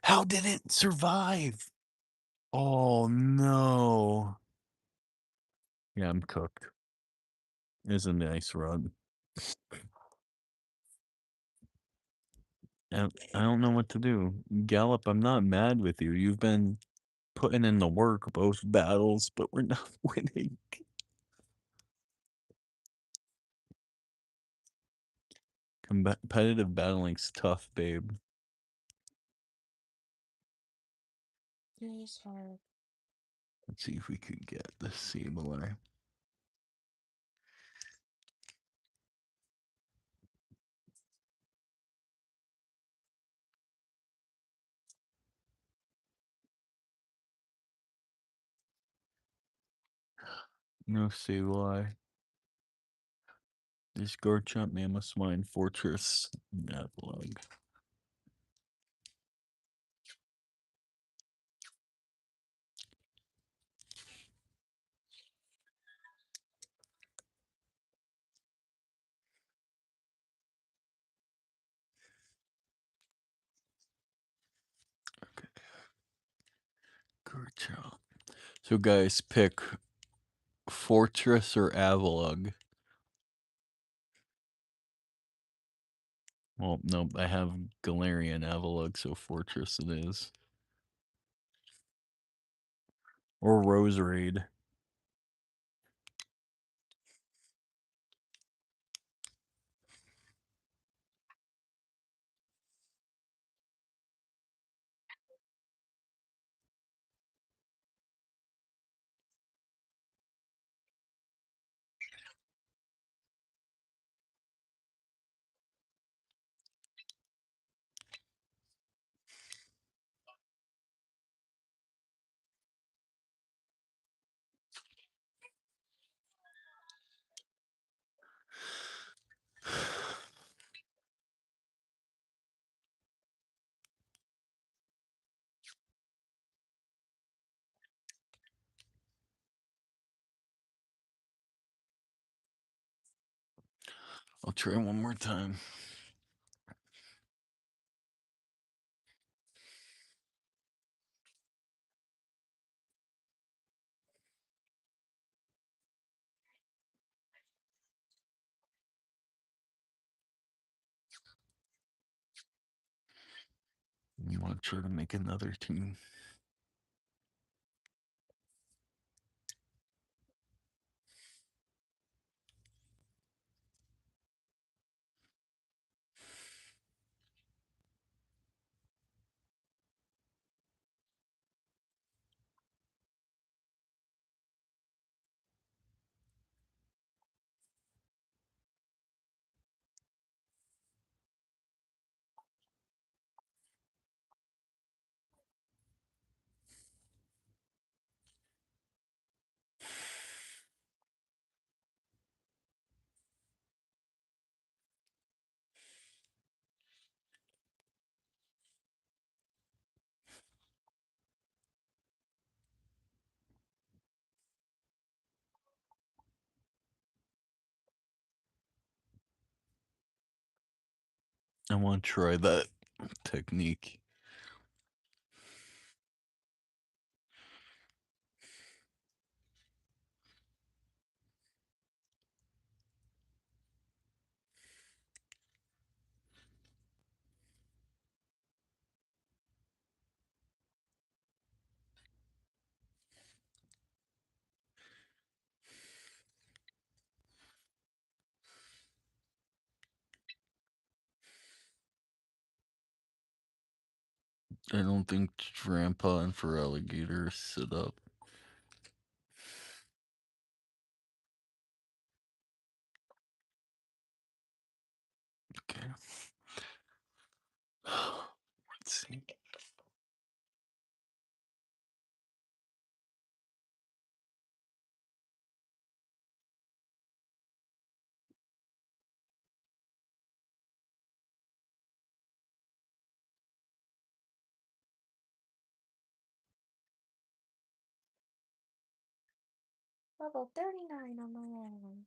Speaker 1: How did it survive? Oh no. Yeah, I'm cooked. It was a nice run. I don't know what to do. Gallop, I'm not mad with you. You've been putting in the work both battles, but we're not winning. Competitive battling's tough, babe.
Speaker 2: It is hard.
Speaker 1: Let's see if we could get the similar. No see why. This Garchomp Mammoth Swine Fortress Epilogue. Okay. Garchomp. So guys, pick Fortress or Avalugg. Well, nope, I have Galarian Avalugg, so Fortress it is. Or Roserade. I'll try one more time. You want to try to make another team? I want to try that technique. I don't think Grandpa and for Alligator sit up. Okay. Let's see.
Speaker 2: Level 39 on my island.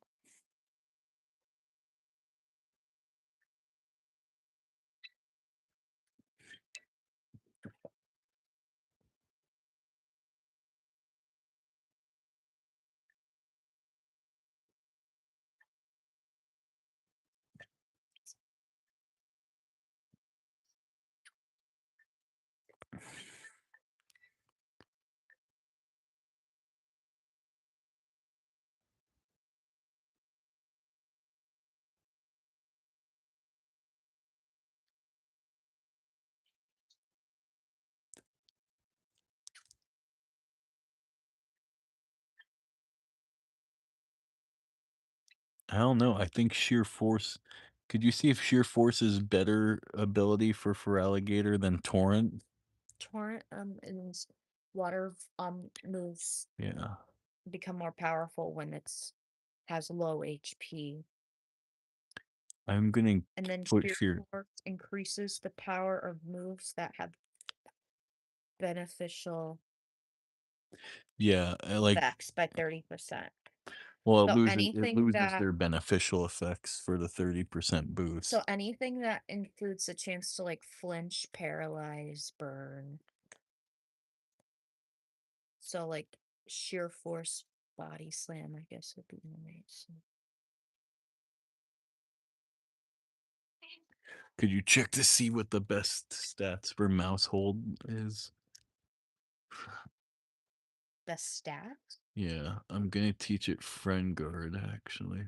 Speaker 1: I don't know. I think sheer force. Could you see if sheer force is better ability for Alligator than Torrent?
Speaker 2: Torrent and water moves
Speaker 1: Yeah.
Speaker 2: become more powerful when it's has low HP.
Speaker 1: I'm gonna
Speaker 2: And then
Speaker 1: put
Speaker 2: sheer
Speaker 1: sheer.
Speaker 2: force increases the power of moves that have beneficial
Speaker 1: Yeah, like
Speaker 2: effects by 30%.
Speaker 1: well,
Speaker 2: So
Speaker 1: it
Speaker 2: anything
Speaker 1: loses
Speaker 2: that
Speaker 1: their beneficial effects for the 30%
Speaker 2: so
Speaker 1: boost.
Speaker 2: anything that includes a chance to like flinch, paralyze, burn. So like sheer force body slam, I guess would be nice.
Speaker 1: Could you check to see what the best stats for mouse hold is?
Speaker 2: Best stat?
Speaker 1: Yeah, I'm gonna teach it friend guard actually.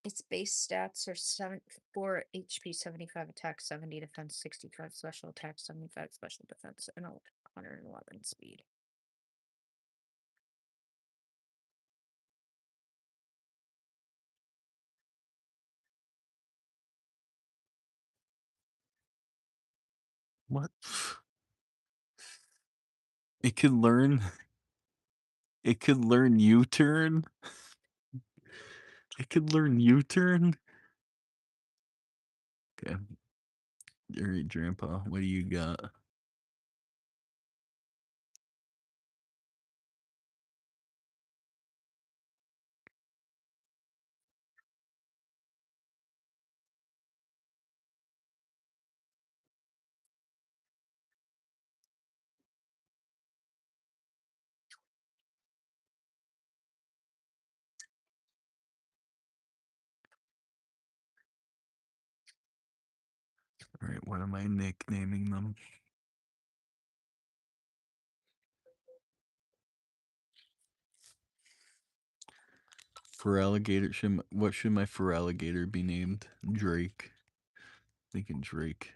Speaker 2: Its base stats are 4 HP, 75 attack, 70 defense, 65 special attack, 75 special defense, and 111 speed.
Speaker 1: What? It can learn. It could learn U-turn. It could learn U-turn. Okay. All right, Grandpa. What do you got? All right. What am I nicknaming them? For alligator, what should my for alligator be named? Drake. Thinking Drake.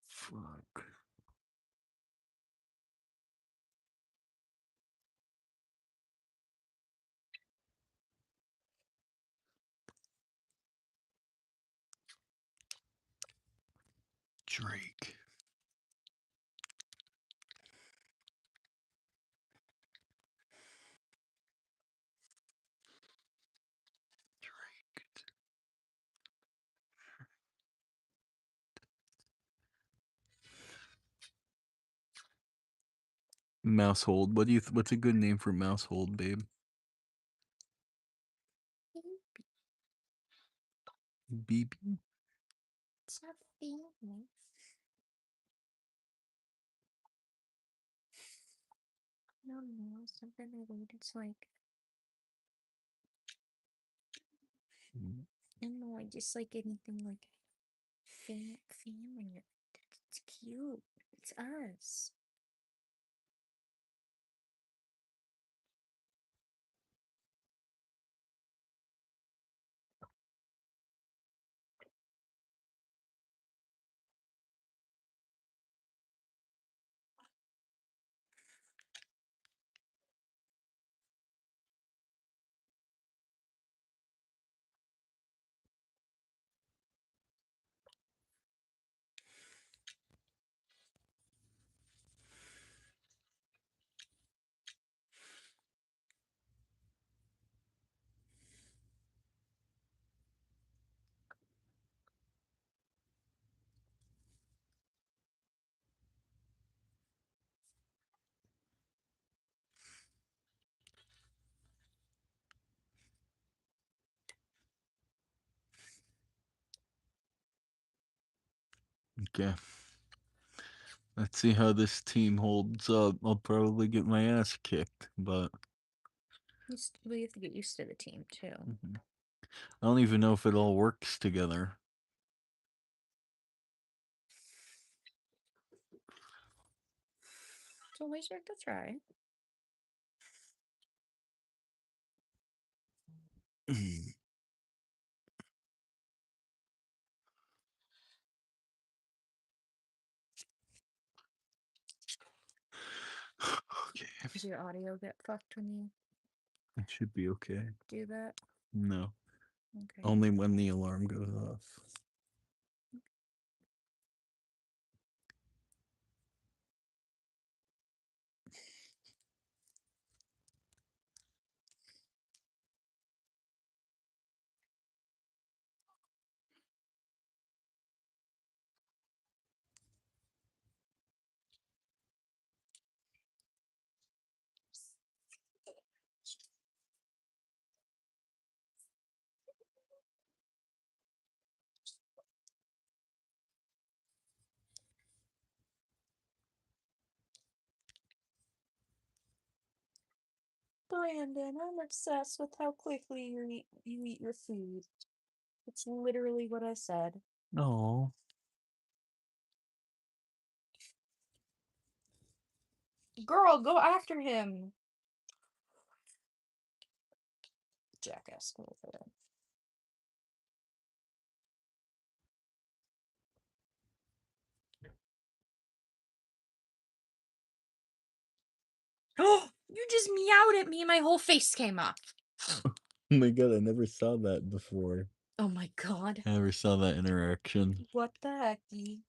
Speaker 1: Fuck. Drake. Drake. Mousehold. What do you? What's a good name for Mousehold, babe? BB.
Speaker 2: It's not family. No, no, something related. It's like, I don't know, I just like anything like family. It's cute. It's us.
Speaker 1: Okay. Let's see how this team holds up. I'll probably get my ass kicked, but
Speaker 2: We have to get used to the team too.
Speaker 1: I don't even know if it all works together.
Speaker 2: It's always worth a try.
Speaker 1: Okay.
Speaker 2: Does your audio get fucked when you
Speaker 1: It should be okay.
Speaker 2: do that?
Speaker 1: No.
Speaker 2: Okay.
Speaker 1: Only when the alarm goes off.
Speaker 2: Brandon, I'm obsessed with how quickly you eat your food. It's literally what I said.
Speaker 1: No.
Speaker 2: Girl, go after him. Jackass, go over there. Oh, you just meowed at me and my whole face came off.
Speaker 1: Oh my god, I never saw that before.
Speaker 2: Oh my god.
Speaker 1: I never saw that interaction.
Speaker 2: What the hecky?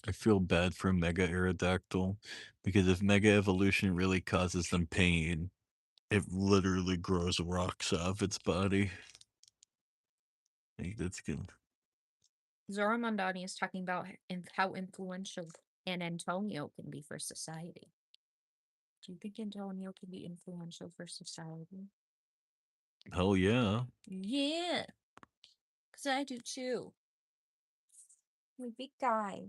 Speaker 1: I feel bad for Mega Aerodactyl because if Mega Evolution really causes them pain, it literally grows rocks out of its body. I think that's good.
Speaker 2: Zora Mondani is talking about how influential an Antonio can be for society. Do you think Antonio can be influential for society?
Speaker 1: Hell yeah.
Speaker 2: Yeah, because I do too. I'm a big guy.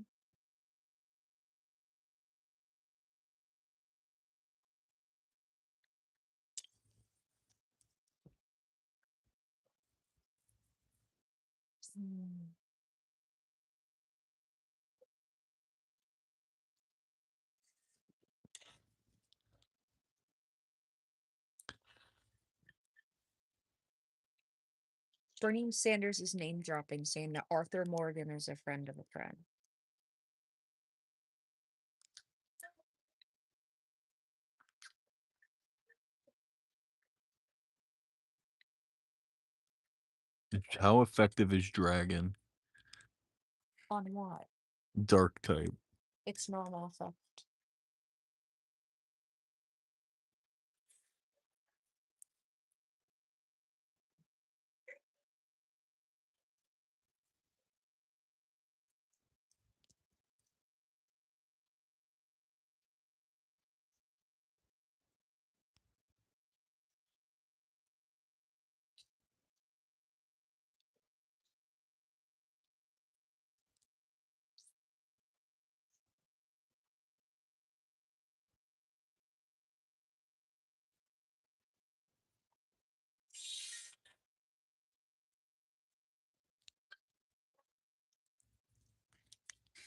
Speaker 2: Hmm. Bernie Sanders is name dropping, saying that Arthur Morgan is a friend of a friend.
Speaker 1: How effective is Dragon?
Speaker 2: On what?
Speaker 1: Dark type.
Speaker 2: It's normal effect.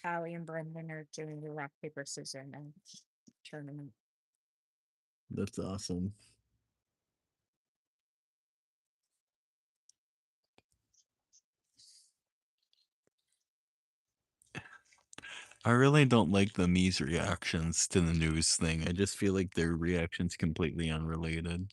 Speaker 2: Allie and Brendan are doing the rock, paper, scissors and tournament.
Speaker 1: That's awesome. I really don't like the Mii's reactions to the news thing. I just feel like their reactions completely unrelated.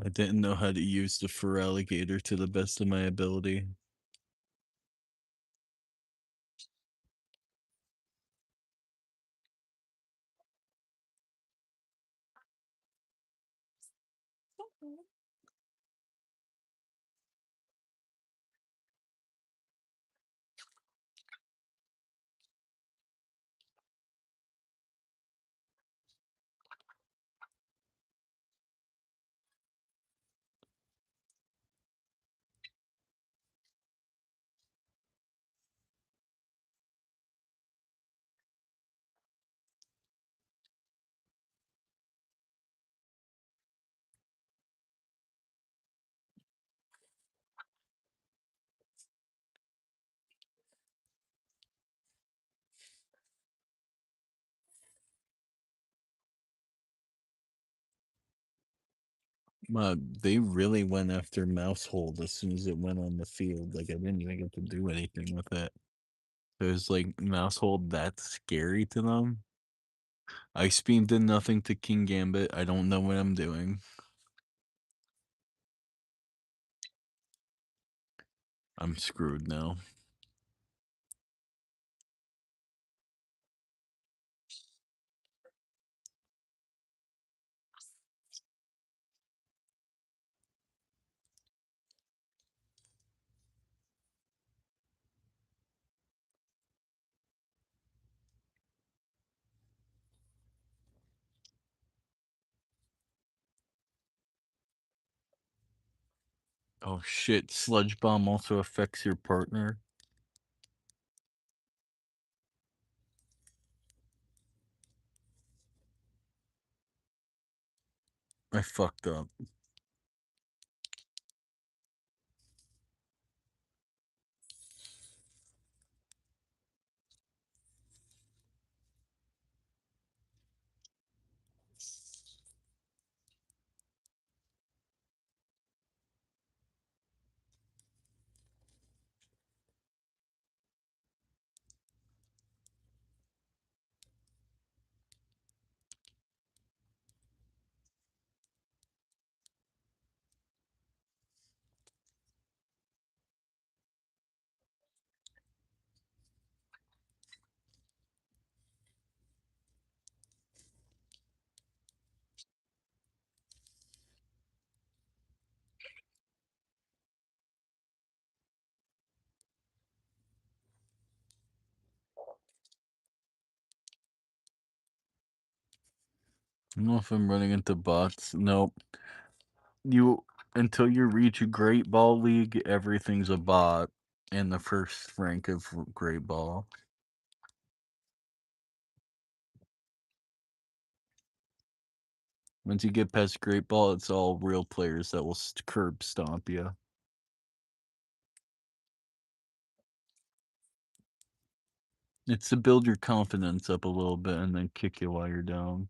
Speaker 1: I didn't know how to use the fur alligator to the best of my ability. They really went after Mousehold as soon as it went on the field. Like I didn't even get to do anything with it. It was like Mousehold that scary to them. Ice Beam did nothing to King Gambit. I don't know what I'm doing. I'm screwed now. Oh shit, Sludge Bomb also affects your partner. I fucked up. I don't know if I'm running into bots. Nope. You until you reach a Great Ball League, everything's a bot in the first rank of Great Ball. Once you get past Great Ball, it's all real players that will curb stomp you. It's to build your confidence up a little bit and then kick you while you're down.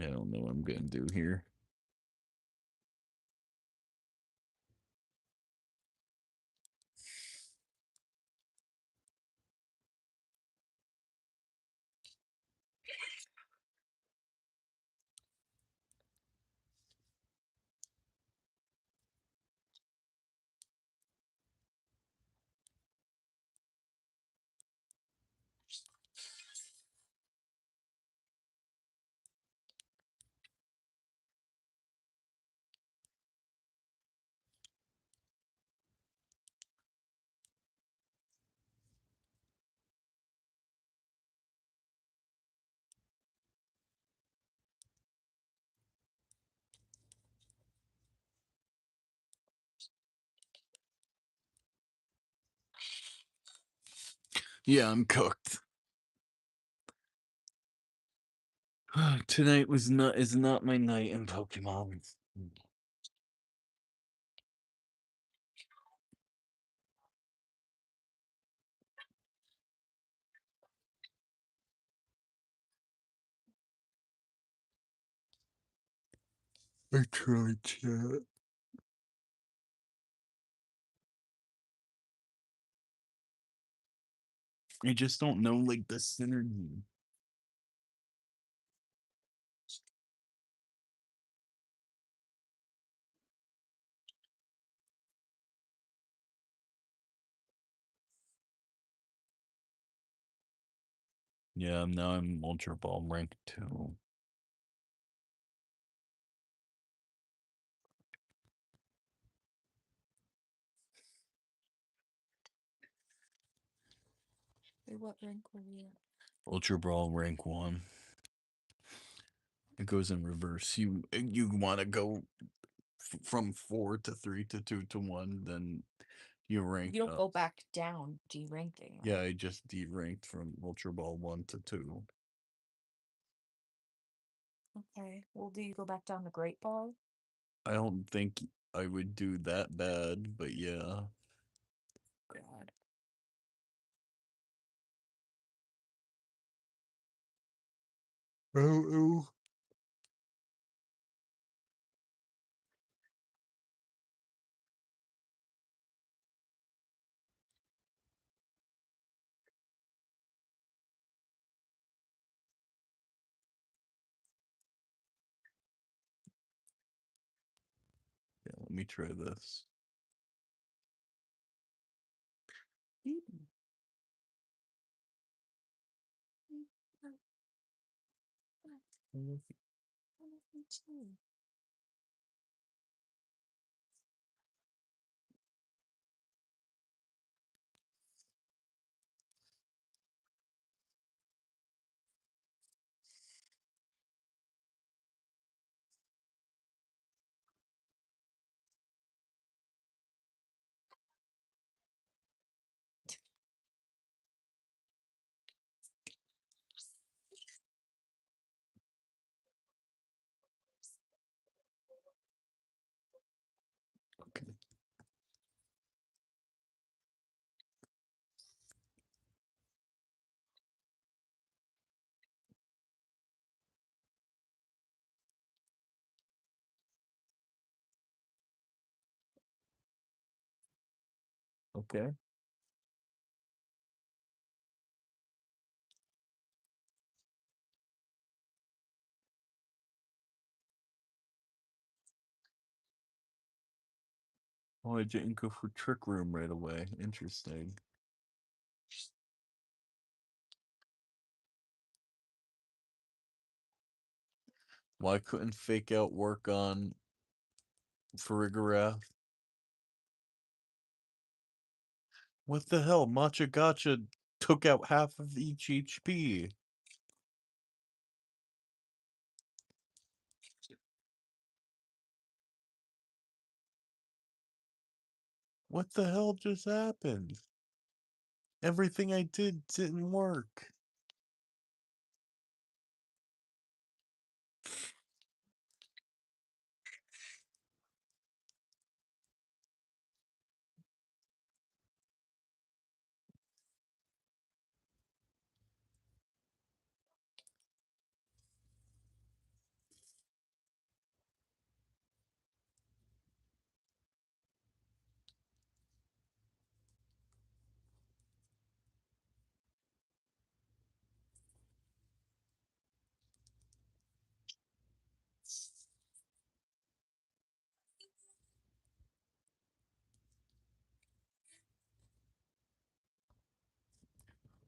Speaker 1: I don't know what I'm gonna do here. Yeah, I'm cooked. Tonight is not my night in Pokemon. I tried, chat. I just don't know like the synergy. Yeah, now I'm Ultra Ball rank 2.
Speaker 2: Wait, what rank were you at?
Speaker 1: Ultra Brawl rank 1. It goes in reverse. You want to go from 4 to 3 to 2 to 1, then you rank
Speaker 2: You don't
Speaker 1: up.
Speaker 2: go back down deranking, right?
Speaker 1: Yeah, I just deranked from Ultra Ball 1 to 2.
Speaker 2: Okay. Well, do you go back down to Great Ball?
Speaker 1: I don't think I would do that bad, but yeah.
Speaker 2: God.
Speaker 1: Oh, yeah, let me try this. Okay. Okay. Oh, I didn't go for Trick Room right away. Interesting. Why couldn't Fake Out work on Farigarath? What the hell? Matcha Gotcha took out half of each HP. What the hell just happened? Everything I did didn't work.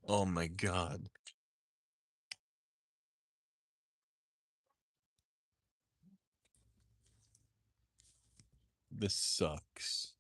Speaker 1: Oh my god. This sucks.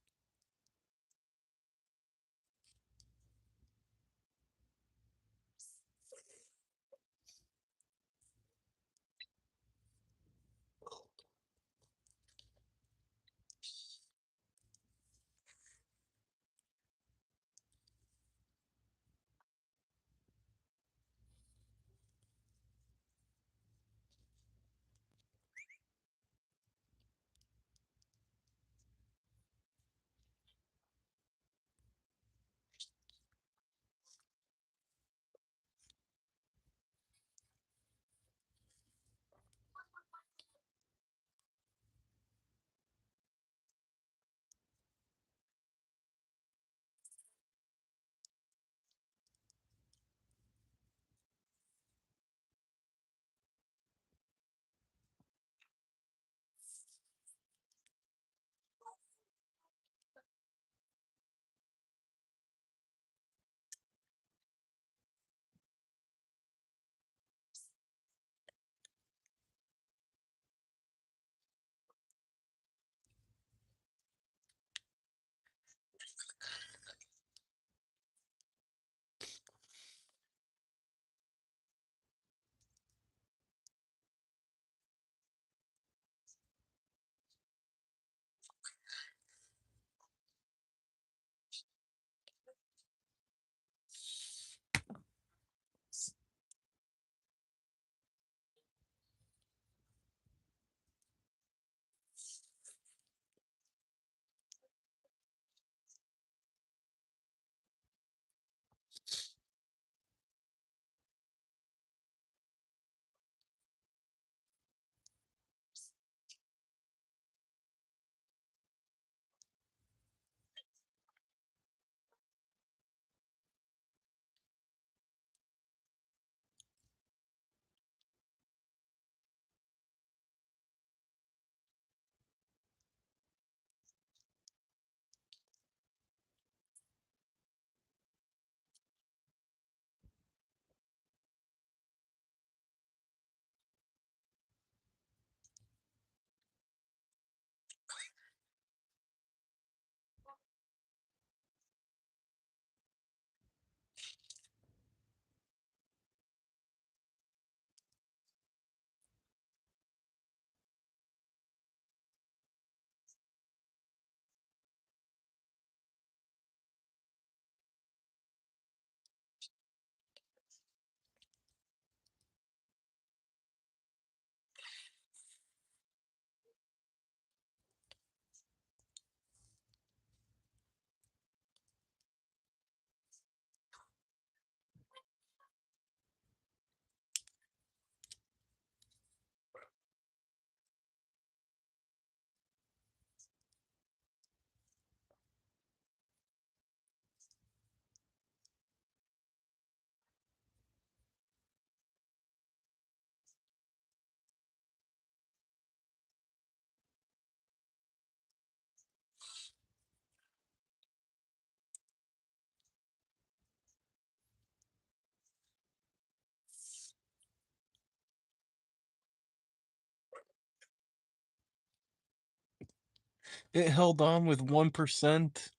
Speaker 1: It held on with 1%.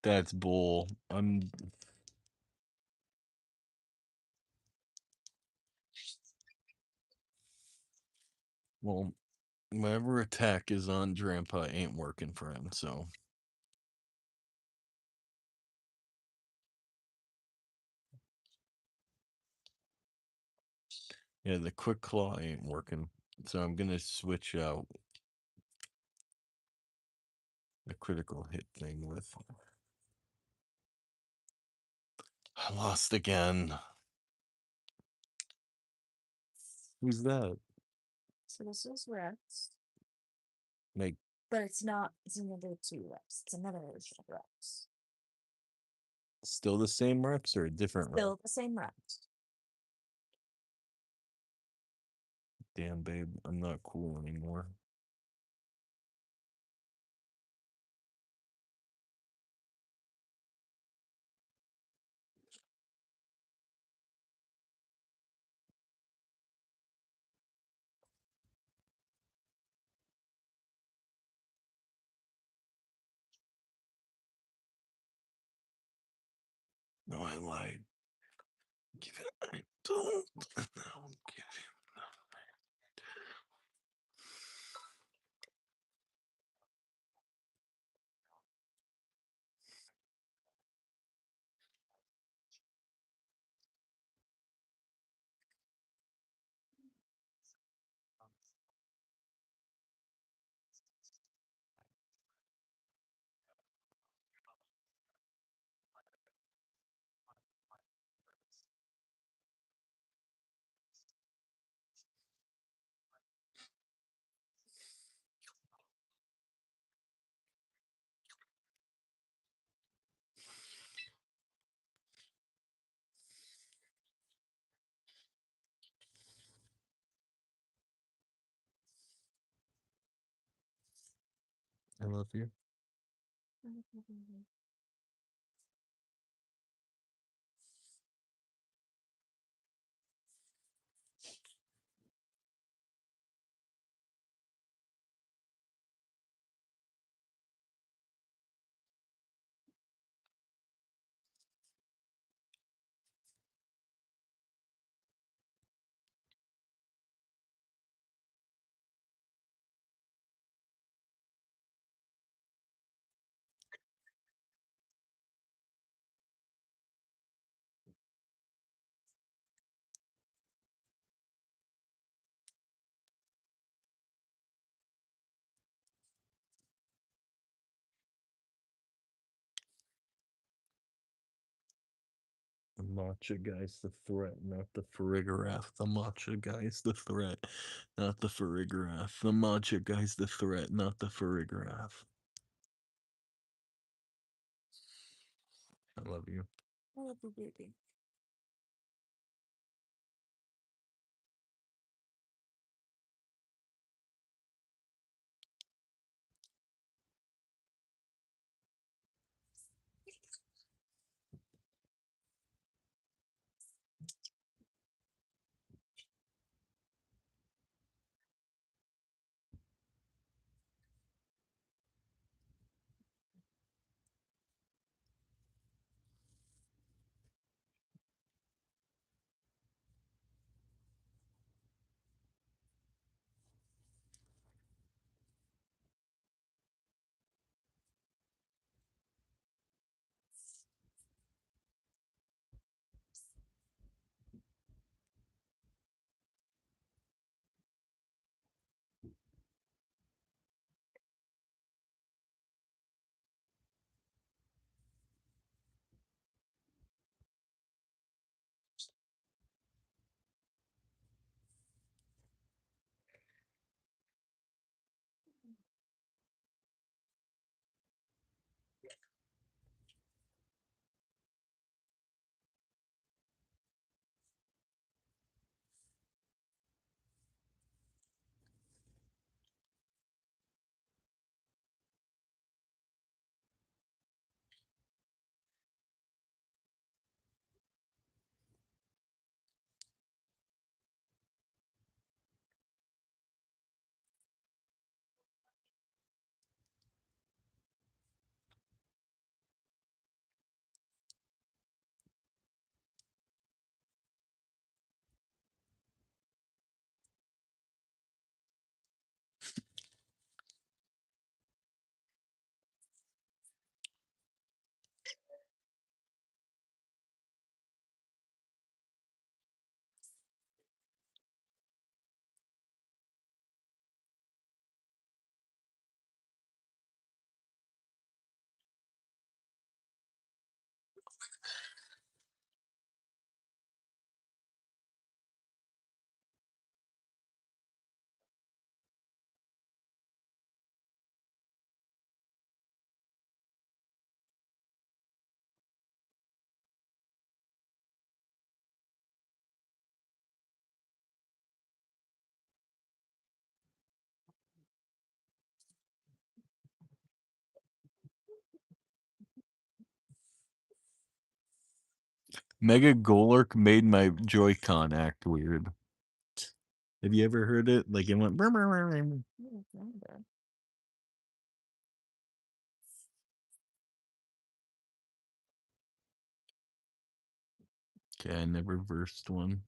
Speaker 1: That's bull. Well, whatever attack is on Grandpa ain't working for him, so. Yeah, the quick claw ain't working. So I'm gonna switch out the critical hit thing with. I lost again. Who's that?
Speaker 2: So this is Rex,
Speaker 1: Like,
Speaker 2: but it's not. It's another two Rex. It's another version of Rex.
Speaker 1: still the same Rex or a different Rex?
Speaker 2: Still the same Rex.
Speaker 1: Damn, babe, I'm not cool anymore. No, I lied. Give it. I don't. No, give him. I love you. The matcha guy's the threat, not the Farigarath. The matcha guy's the threat, not the Farigarath. The matcha guy's the threat, not the Farigarath. I love you.
Speaker 2: I love you, baby.
Speaker 1: Mega Golurk made my Joy-Con act weird. Have you ever heard it? Like it went.
Speaker 2: I don't remember.
Speaker 1: Okay, I never versed one.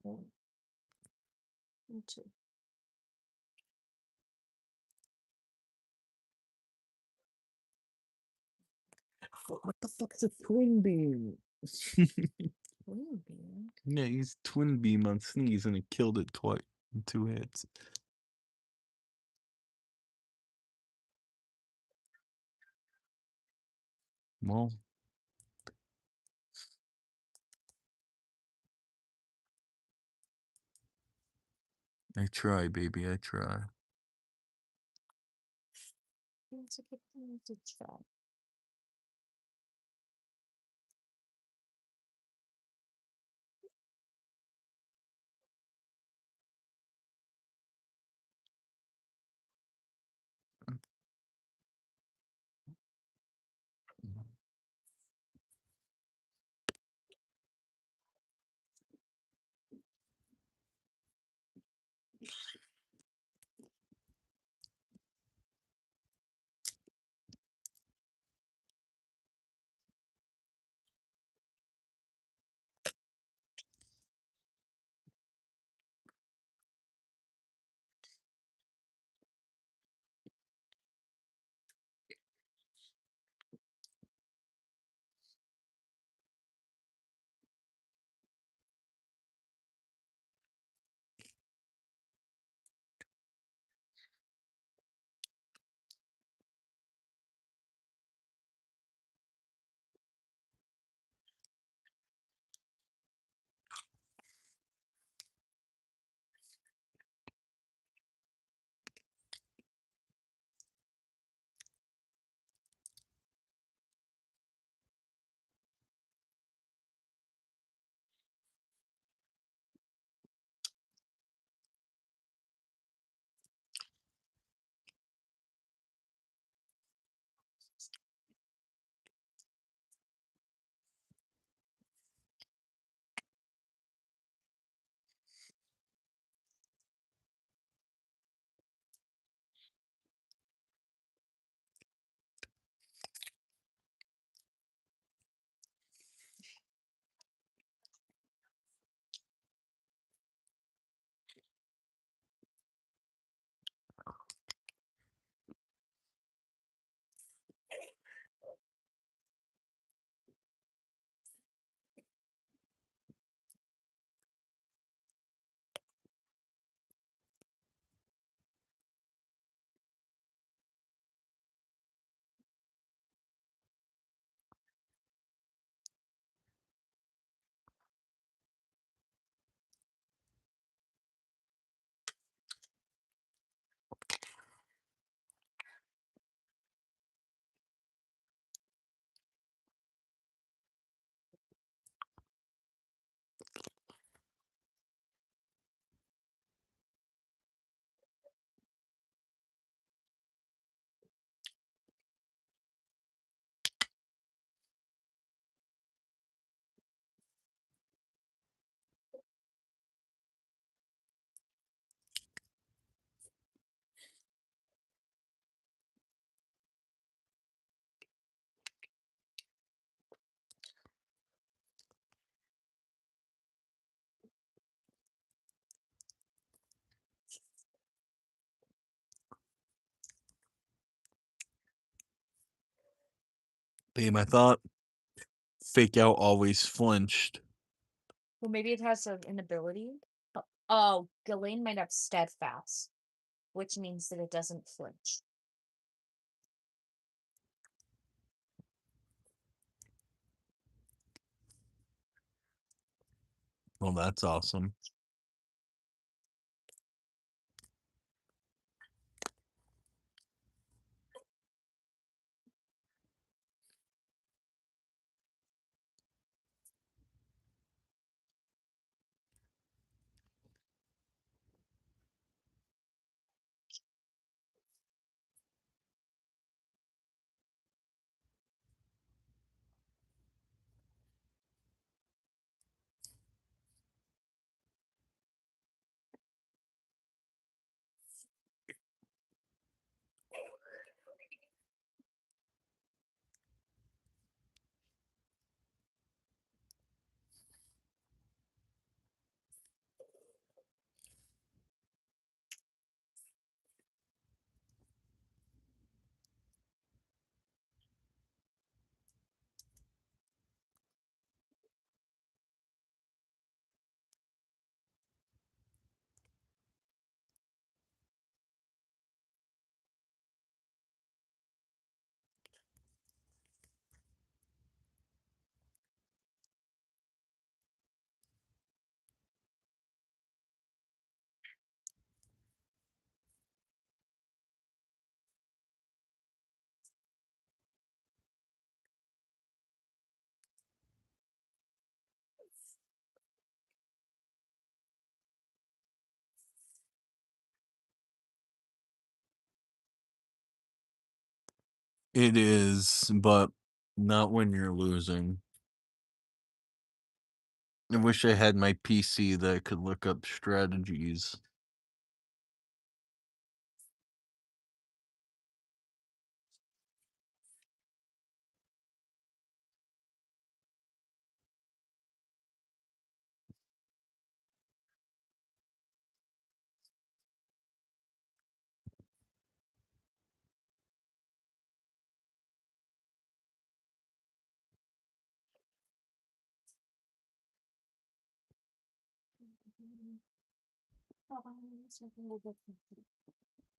Speaker 2: Oh, me too.
Speaker 1: What the fuck is a twin beam?
Speaker 2: Green bean.
Speaker 1: Yeah, he's twin beam on Sneeze and it killed it twice in 2 hits. Well, I try, baby, I try.
Speaker 2: It's a good thing to try.
Speaker 1: Babe, I thought Fake Out always flinched.
Speaker 2: Well, maybe it has an ability. Oh, Ghislaine might have steadfast, which means that it doesn't flinch.
Speaker 1: Well, that's awesome. It is, but not when you're losing. I wish I had my PC that could look up strategies.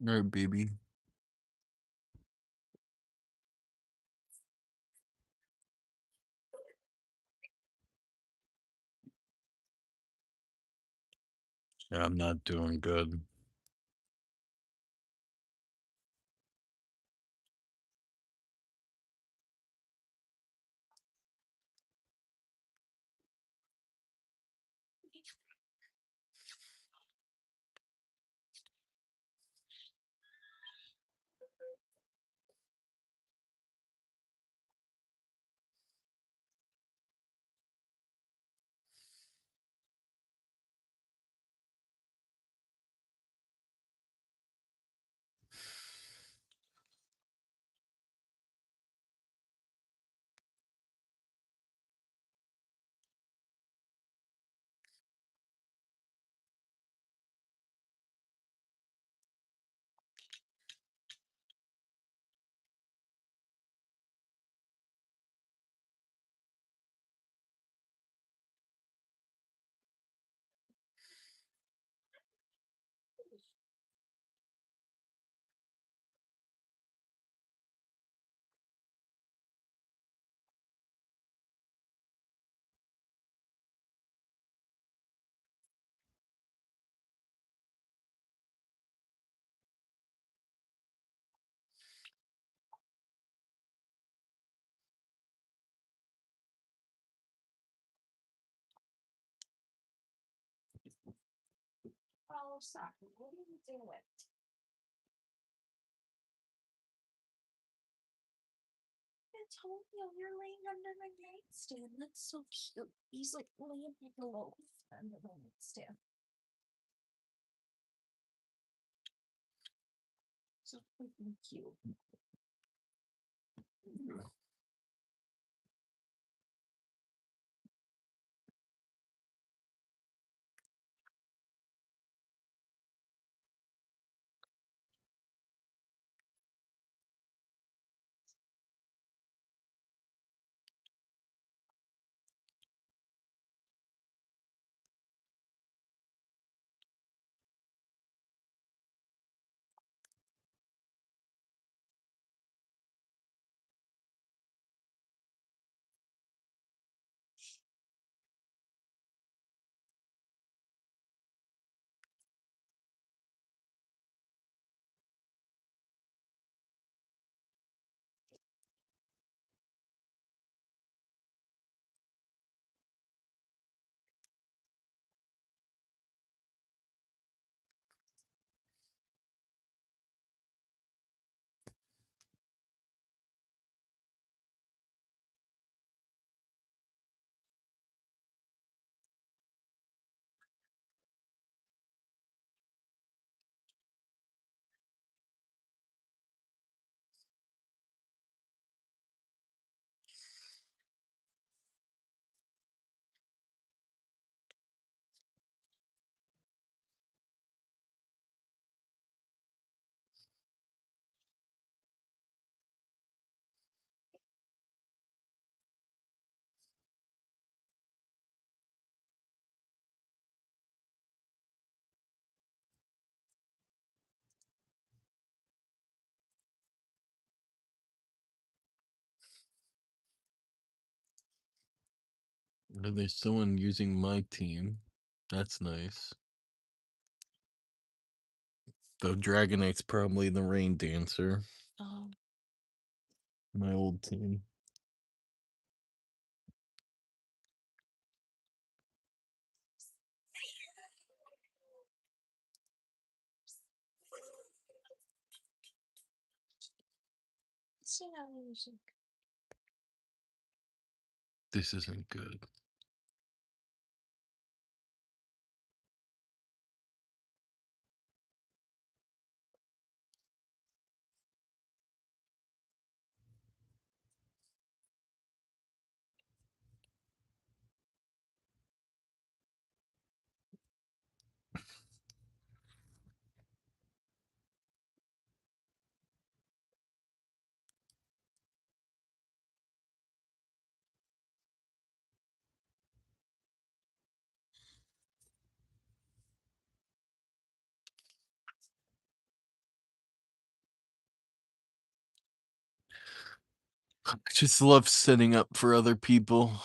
Speaker 1: Alright, baby. Yeah, I'm not doing good.
Speaker 2: Oh, soccer, what are you doing? Antonio, you're laying under my nightstand. That's so cute. He's like laying below under the nightstand. So freaking cute.
Speaker 1: There's someone using my team. That's nice. The Dragonite's probably the rain dancer.
Speaker 2: Oh.
Speaker 1: My old team.
Speaker 2: See how music.
Speaker 1: This isn't good. I just love setting up for other people.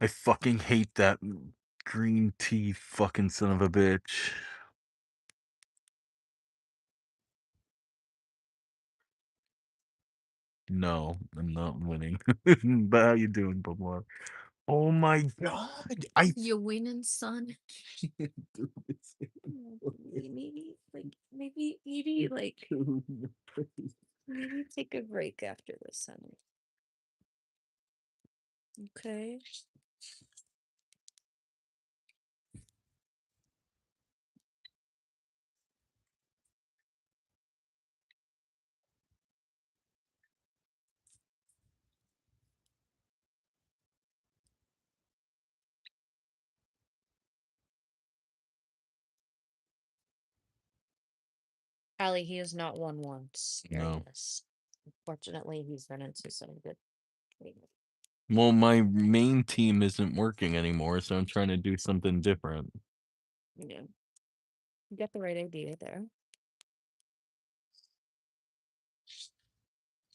Speaker 1: I fucking hate that green tea fucking son of a bitch. No, I'm not winning. But how you doing, Bubba? Oh my god! I
Speaker 2: You winning, son?
Speaker 1: can't do this
Speaker 2: Maybe like maybe take a break after this, honey. Okay. Allie, he has not won once during
Speaker 1: No.
Speaker 2: this. Unfortunately, he's run into some good.
Speaker 1: Well, my main team isn't working anymore, so I'm trying to do something different.
Speaker 2: Yeah. You got the right idea there.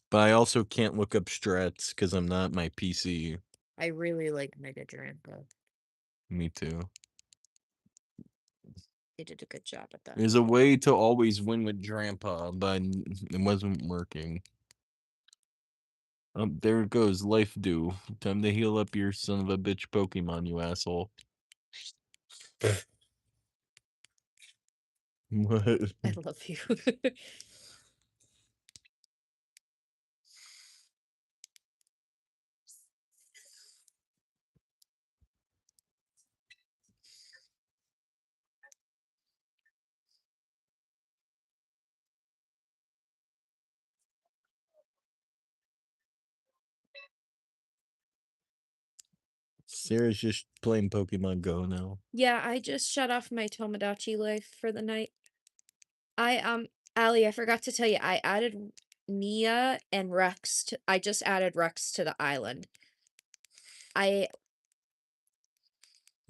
Speaker 1: But I also can't look up strats because I'm not my PC.
Speaker 2: I really like Mega Durant though.
Speaker 1: Me too.
Speaker 2: They did a good job at that.
Speaker 1: There's a way to always win with Grandpa, but it wasn't working. There it goes. Life due. Time to heal up your son of a bitch Pokemon, you asshole. What?
Speaker 2: I love you.
Speaker 1: Sarah's just playing Pokemon Go now.
Speaker 2: Yeah, I just shut off my Tomodachi life for the night. I Allie, I forgot to tell you, I added Nia and Rex I just added Rex to the island. I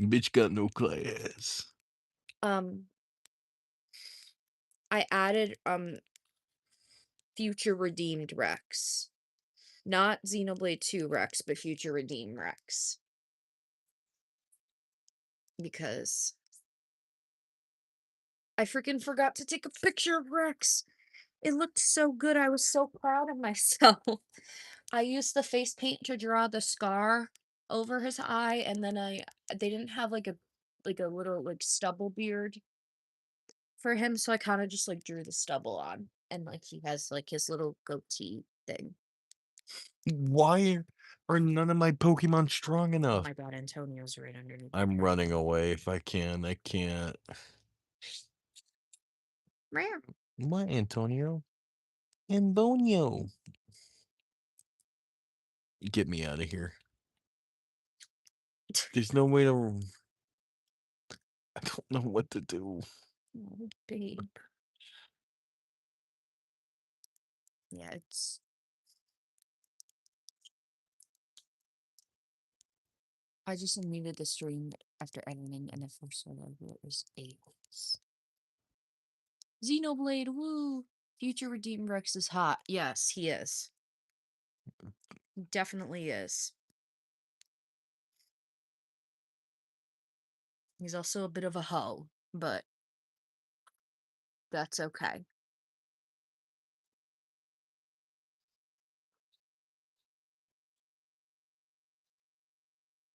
Speaker 1: Bitch got no class.
Speaker 2: um I added Future Redeemed Rex. Not Xenoblade 2 Rex, but Future Redeemed Rex. Because I freaking forgot to take a picture of Rex. It looked so good. I was so proud of myself. I used the face paint to draw the scar over his eye, and then they didn't have like a little like stubble beard for him, so I kind of just like drew the stubble on, and like he has like his little goatee thing.
Speaker 1: Why are none of my Pokemon strong
Speaker 2: Oh
Speaker 1: enough?
Speaker 2: my god, Antonio's right underneath.
Speaker 1: I'm running away if I can. I can't.
Speaker 2: Meow.
Speaker 1: What, Antonio? Antonio. Get me out of here. There's no way to. I don't know what to do.
Speaker 2: Oh, babe. Yeah, it's. I just needed the stream after editing, and the first one I wrote was 8. Xenoblade, woo! Future Redeemed Rex is hot. Yes, he is. He definitely is. He's also a bit of a hoe, but that's okay.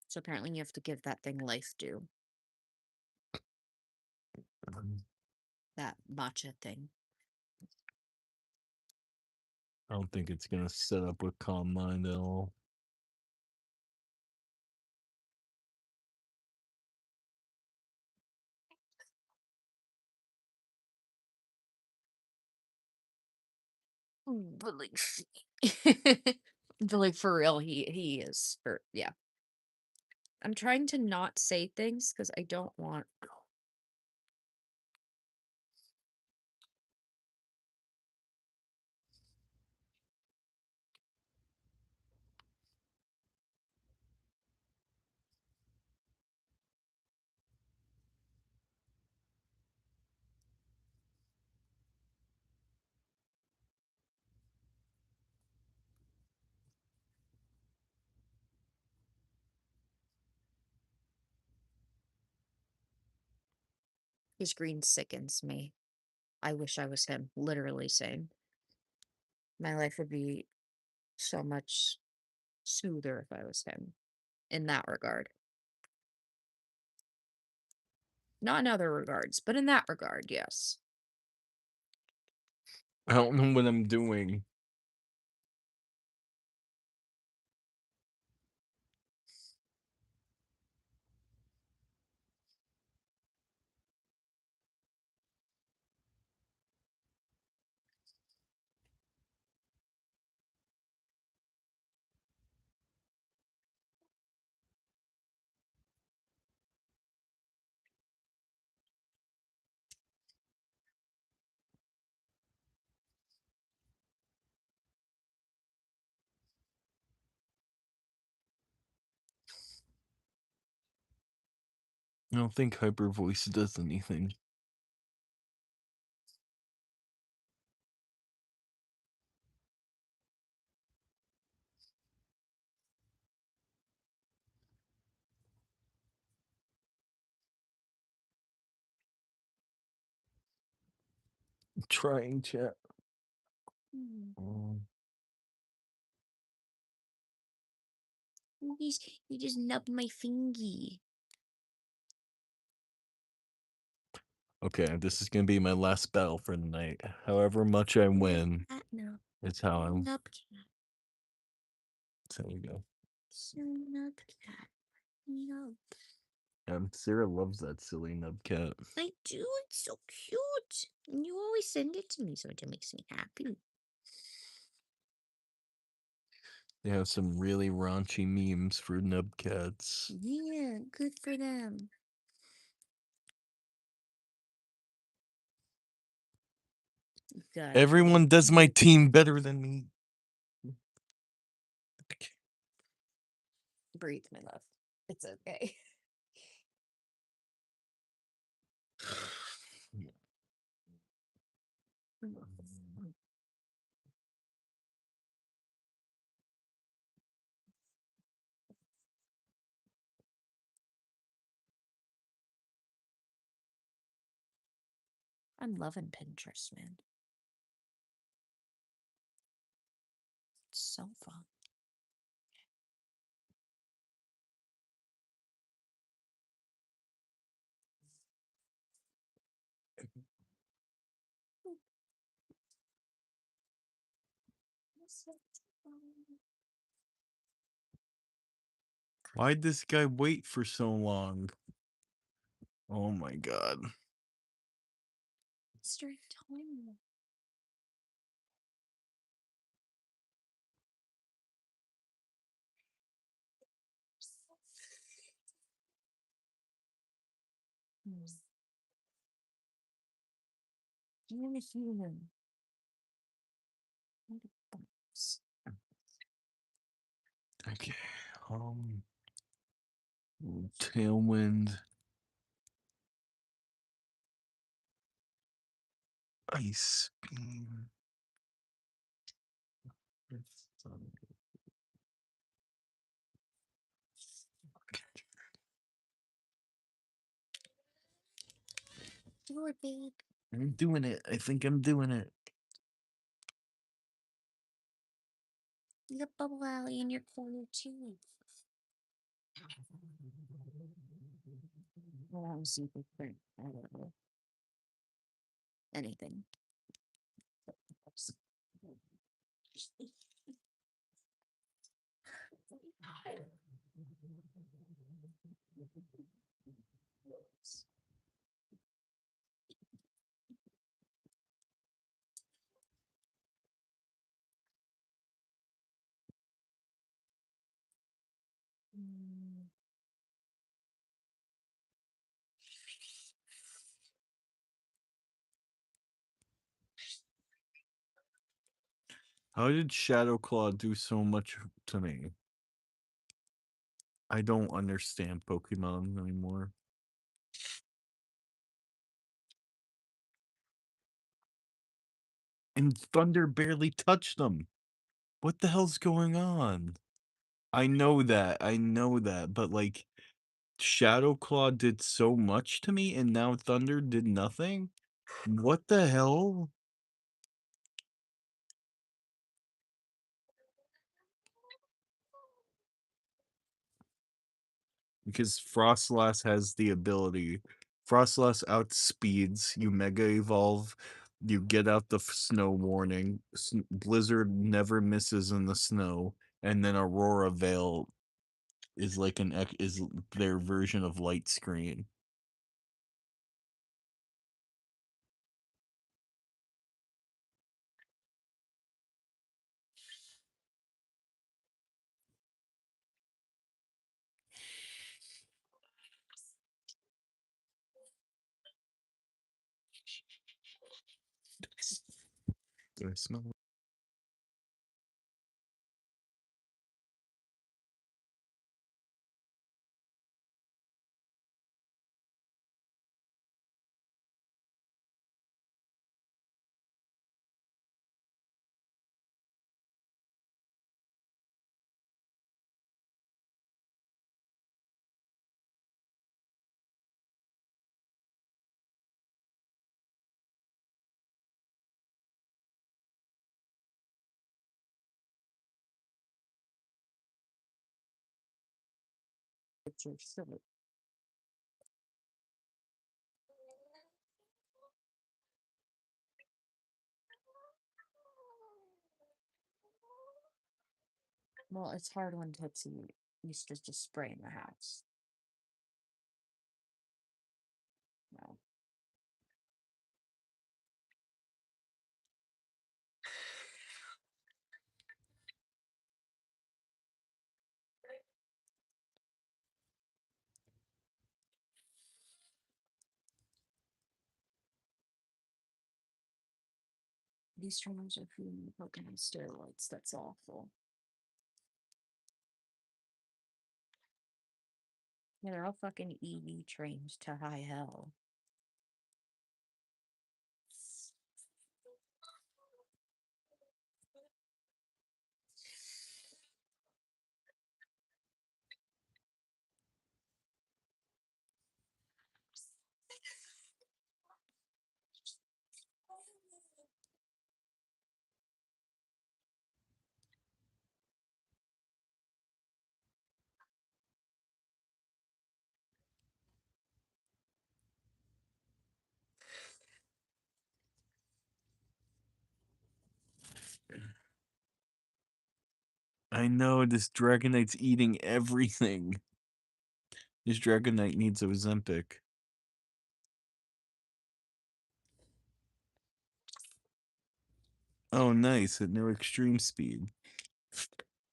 Speaker 2: So apparently you have to give that thing life due. That matcha thing.
Speaker 1: I don't think it's gonna set up with Calm Mind at all.
Speaker 2: But like, but like for real, he is for yeah. I'm trying to not say things because I don't want. His green sickens me. I wish I was him. Literally saying my life would be so much smoother if I was him in that regard. Not in other regards, but in that regard, yes.
Speaker 1: I don't know what I'm doing. I don't think Hyper Voice does anything. Trying chat.
Speaker 2: You just nubbed my fingy.
Speaker 1: Okay, this is gonna be my last battle for the night. However much I win,
Speaker 2: No.
Speaker 1: it's how I'm.
Speaker 2: Nubcat.
Speaker 1: There we go.
Speaker 2: So nubcat. Nub.
Speaker 1: Sarah loves that silly nubcat.
Speaker 2: I do. It's so cute. And you always send it to me, so it makes me happy.
Speaker 1: They have some really raunchy memes for nubcats.
Speaker 2: Yeah, good for them. God.
Speaker 1: Everyone does my team better than me.
Speaker 2: Breathe, my love. It's okay. I'm loving Pinterest, man. It's so fun.
Speaker 1: Why'd this guy wait for so long? Oh my god.
Speaker 2: Straight time. I'm a human.
Speaker 1: Okay. Tailwind. Ice beam.
Speaker 2: Do it, babe.
Speaker 1: I'm doing it. I think I'm doing it.
Speaker 2: You got Bubble Alley in your corner too. Well, I'm super quick. I don't know. Anything.
Speaker 1: How did Shadow Claw do so much to me? I don't understand Pokemon anymore. And Thunder barely touched them. What the hell's going on? I know that, but like Shadow Claw did so much to me and now Thunder did nothing? What the hell? Because Frostlass has the ability. Frostlass outspeeds, you Mega Evolve, you get out the snow warning, Blizzard never misses in the snow, and then Aurora Veil is like is their version of Light Screen. Do I smell
Speaker 2: Picture silly. Well, it's hard when Tootsie used to just spray in the house. No. These trainers are feeding the Pokemon steroids. That's awful. Yeah, they're all fucking EV trained to high hell.
Speaker 1: I know this Dragonite's eating everything. This Dragonite needs Ozempic. Oh, nice. At no extreme speed.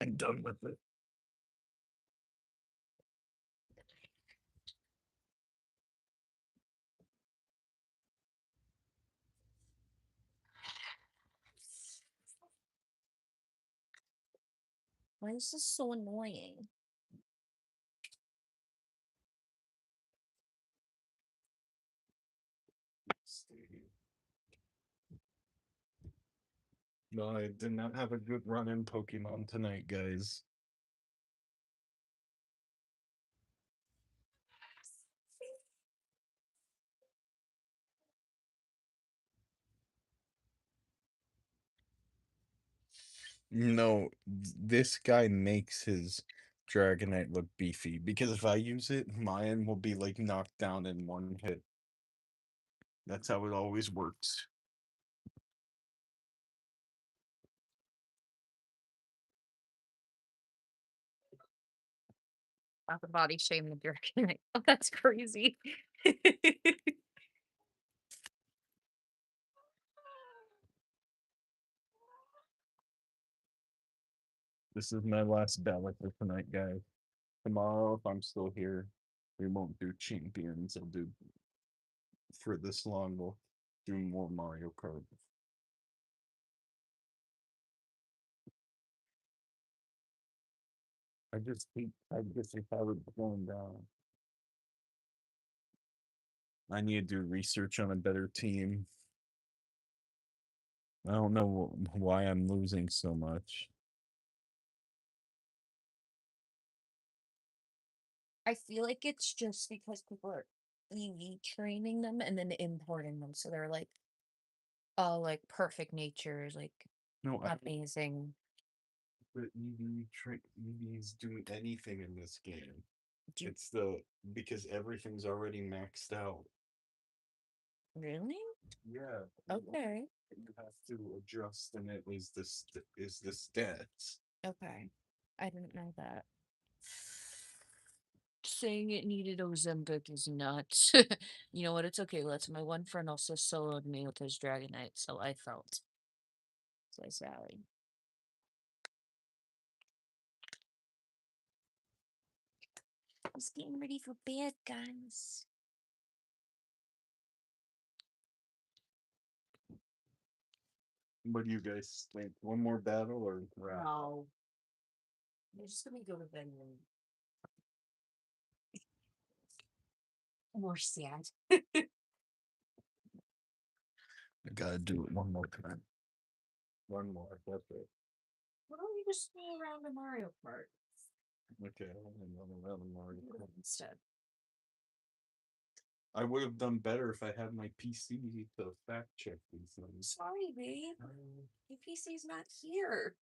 Speaker 1: I'm done with it.
Speaker 2: Why is this so annoying?
Speaker 1: No, I did not have a good run in Pokemon tonight, guys. No, this guy makes his Dragonite look beefy because if I use it, mine will be like knocked down in one hit. That's how it always works.
Speaker 2: Not the body shame the Dragonite. Oh, that's crazy.
Speaker 1: This is my last battle for tonight, guys. Tomorrow, if I'm still here, we won't do champions. I'll do for this long. We'll do more Mario Kart. I just hate. I just hate how it's going down. I need to do research on a better team. I don't know why I'm losing so much.
Speaker 2: I feel like it's just because people are EV training them and then importing them. So they're like, oh, like perfect natures, like
Speaker 1: No,
Speaker 2: amazing.
Speaker 1: but EVs do anything in this game.
Speaker 2: Do you
Speaker 1: It's the because everything's already maxed out.
Speaker 2: really?
Speaker 1: Yeah,
Speaker 2: Okay.
Speaker 1: you have to adjust, and it is is the stats.
Speaker 2: Okay. I didn't know that. Saying it needed Ozempic is nuts. You know what? It's okay. Let's. My one friend also soloed me with his Dragonite, so I felt so sorry. He's getting ready for bed, guys.
Speaker 1: What do you guys think? One more battle or wrap?
Speaker 2: No. You're just gonna go to bed and more sad.
Speaker 1: I gotta do it one more time. One more. That's it.
Speaker 2: Why don't you just go around the Mario Kart
Speaker 1: Okay. Another Mario Kart.
Speaker 2: instead?
Speaker 1: I would have done better if I had my PC to fact check these things.
Speaker 2: Sorry, babe. Your PC's not here.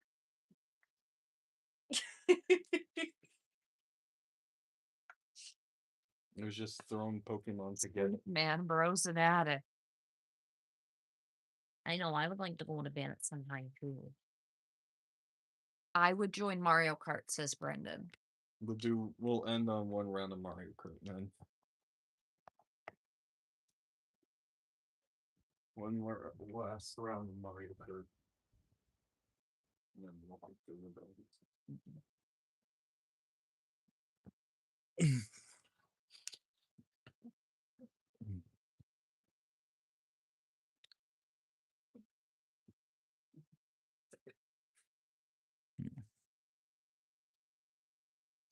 Speaker 1: It was just throwing Pokemon together.
Speaker 2: Man, bro's an addict. I know, I would like to go on a ban at some time too. I would join Mario Kart, says Brendan.
Speaker 1: We'll end on one round of Mario Kart, then. One more last round of Mario Kart. And then we'll have to do the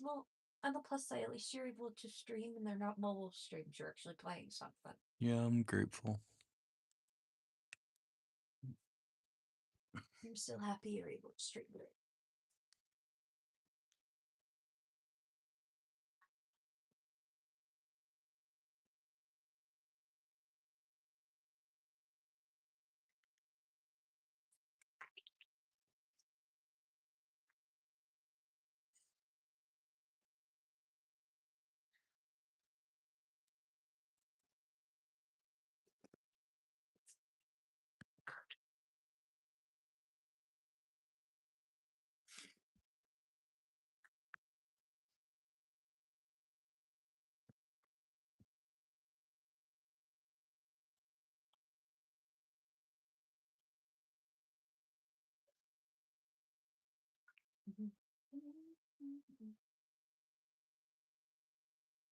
Speaker 2: Well, on the plus side, at least you're able to stream and they're not mobile streams. You're actually playing something.
Speaker 1: Yeah, I'm grateful.
Speaker 2: I'm still happy you're able to stream it.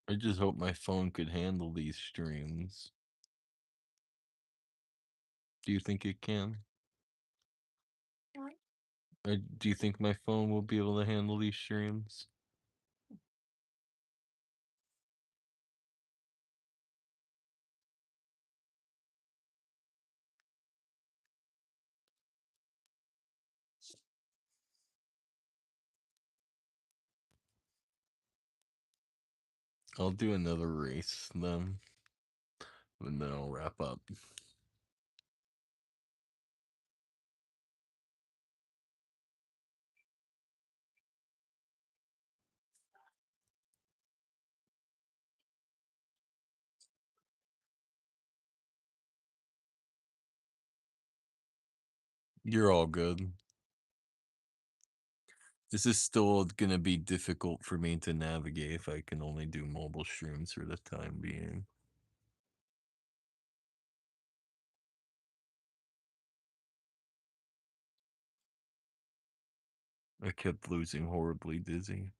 Speaker 1: I just hope my phone could handle these streams. Do you think it can?
Speaker 2: What?
Speaker 1: Do you think my phone will be able to handle these streams? I'll do another race then, and then I'll wrap up. You're all good. This is still gonna be difficult for me to navigate if I can only do mobile streams for the time being. I kept losing horribly dizzy.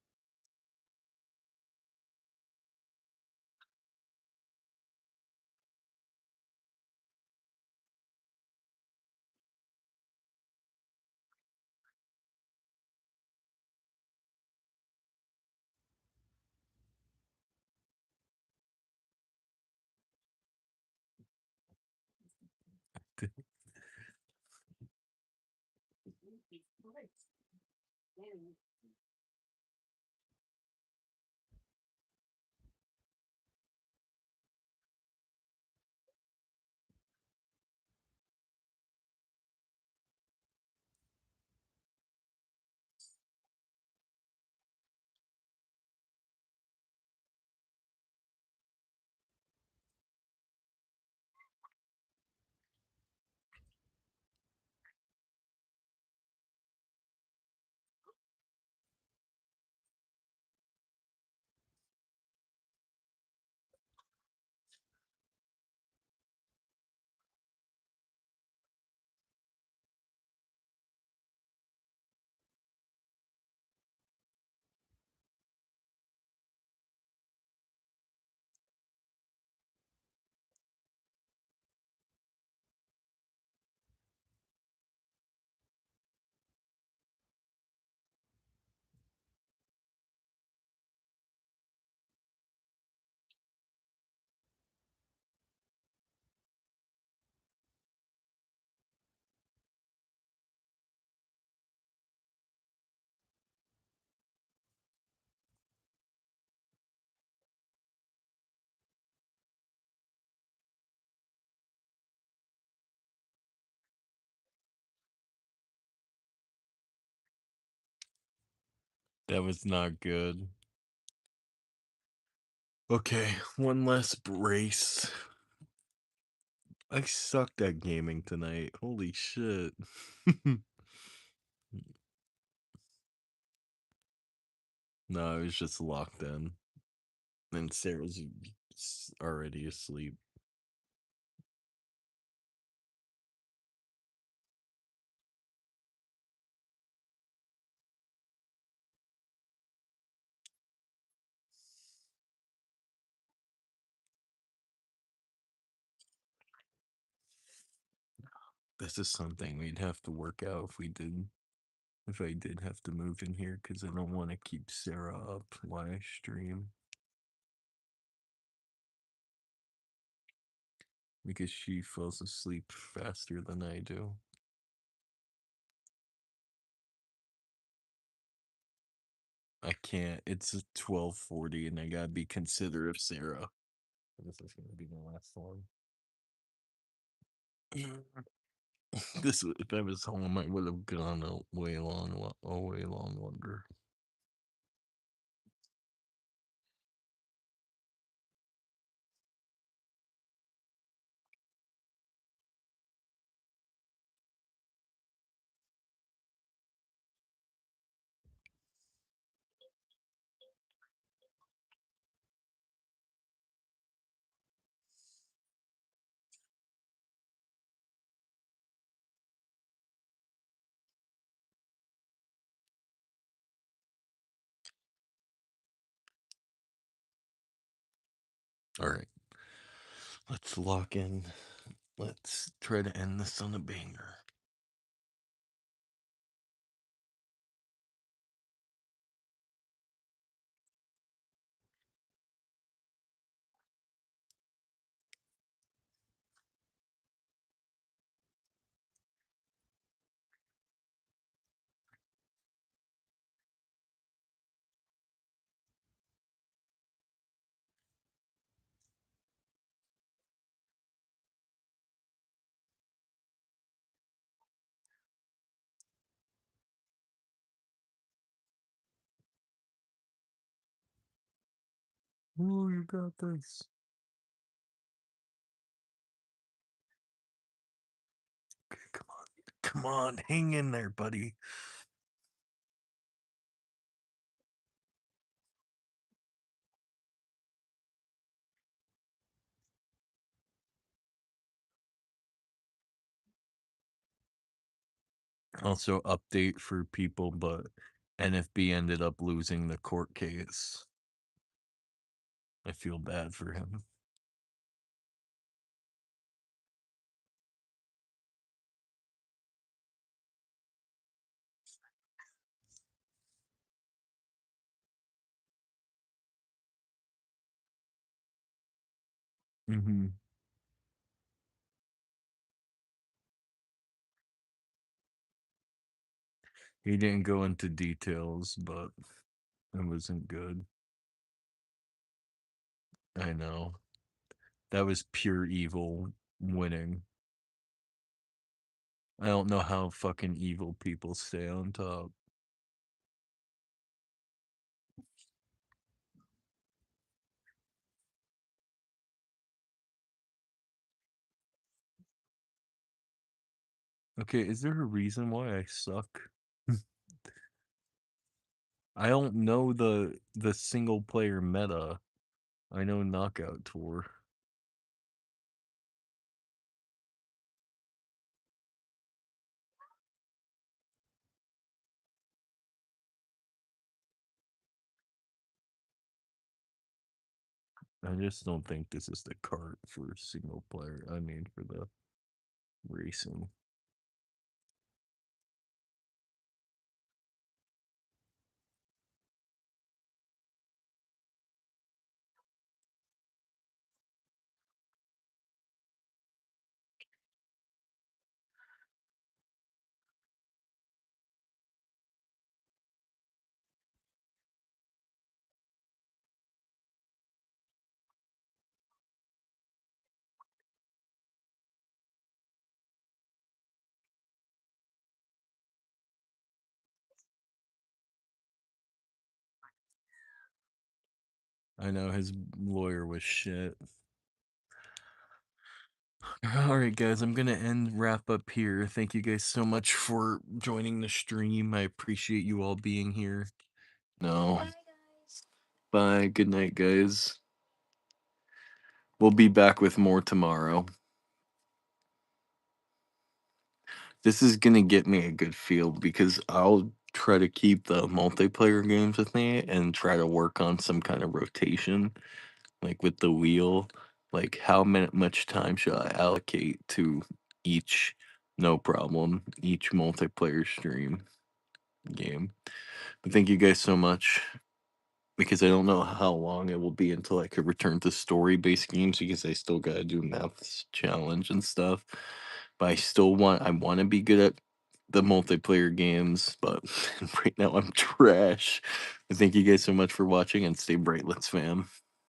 Speaker 1: That was not good. Okay, one less brace. I sucked at gaming tonight. Holy shit. No, I was just locked in. And Sarah's already asleep. This is something we'd have to work out if I did have to move in here, because I don't want to keep Sarah up while I stream. Because she falls asleep faster than I do. I can't. It's 12:40, and I gotta be considerate of Sarah. This is gonna be the last one. This if I was home, I would have gone a way long longer. All right, let's lock in. Let's try to end this on a banger. Oh, you got this. Okay, come on, hang in there, buddy. Also, update for people, but NFB ended up losing the court case. I feel bad for him. Mm-hmm. He didn't go into details, but it wasn't good. I know. That was pure evil winning. I don't know how fucking evil people stay on top. Okay, is there a reason why I suck? I don't know the single player meta. I know Knockout Tour. I just don't think this is the cart for single player. I mean, for the racing. I know his lawyer was shit. All right, guys, I'm gonna end wrap up here. Thank you guys so much for joining the stream. I appreciate you all being here. No.
Speaker 2: Bye, guys.
Speaker 1: Bye. Good night, guys. We'll be back with more tomorrow. This is gonna get me a good feel because I'll try to keep the multiplayer games with me and try to work on some kind of rotation, like with the wheel. Like how much time should I allocate to each? No problem. Each multiplayer stream game. But thank you guys so much because I don't know how long it will be until I could return to story-based games because I still gotta do maths challenge and stuff. But I wanna be good at the multiplayer games, but right now I'm trash. Thank you guys so much for watching and stay bright, let's fam.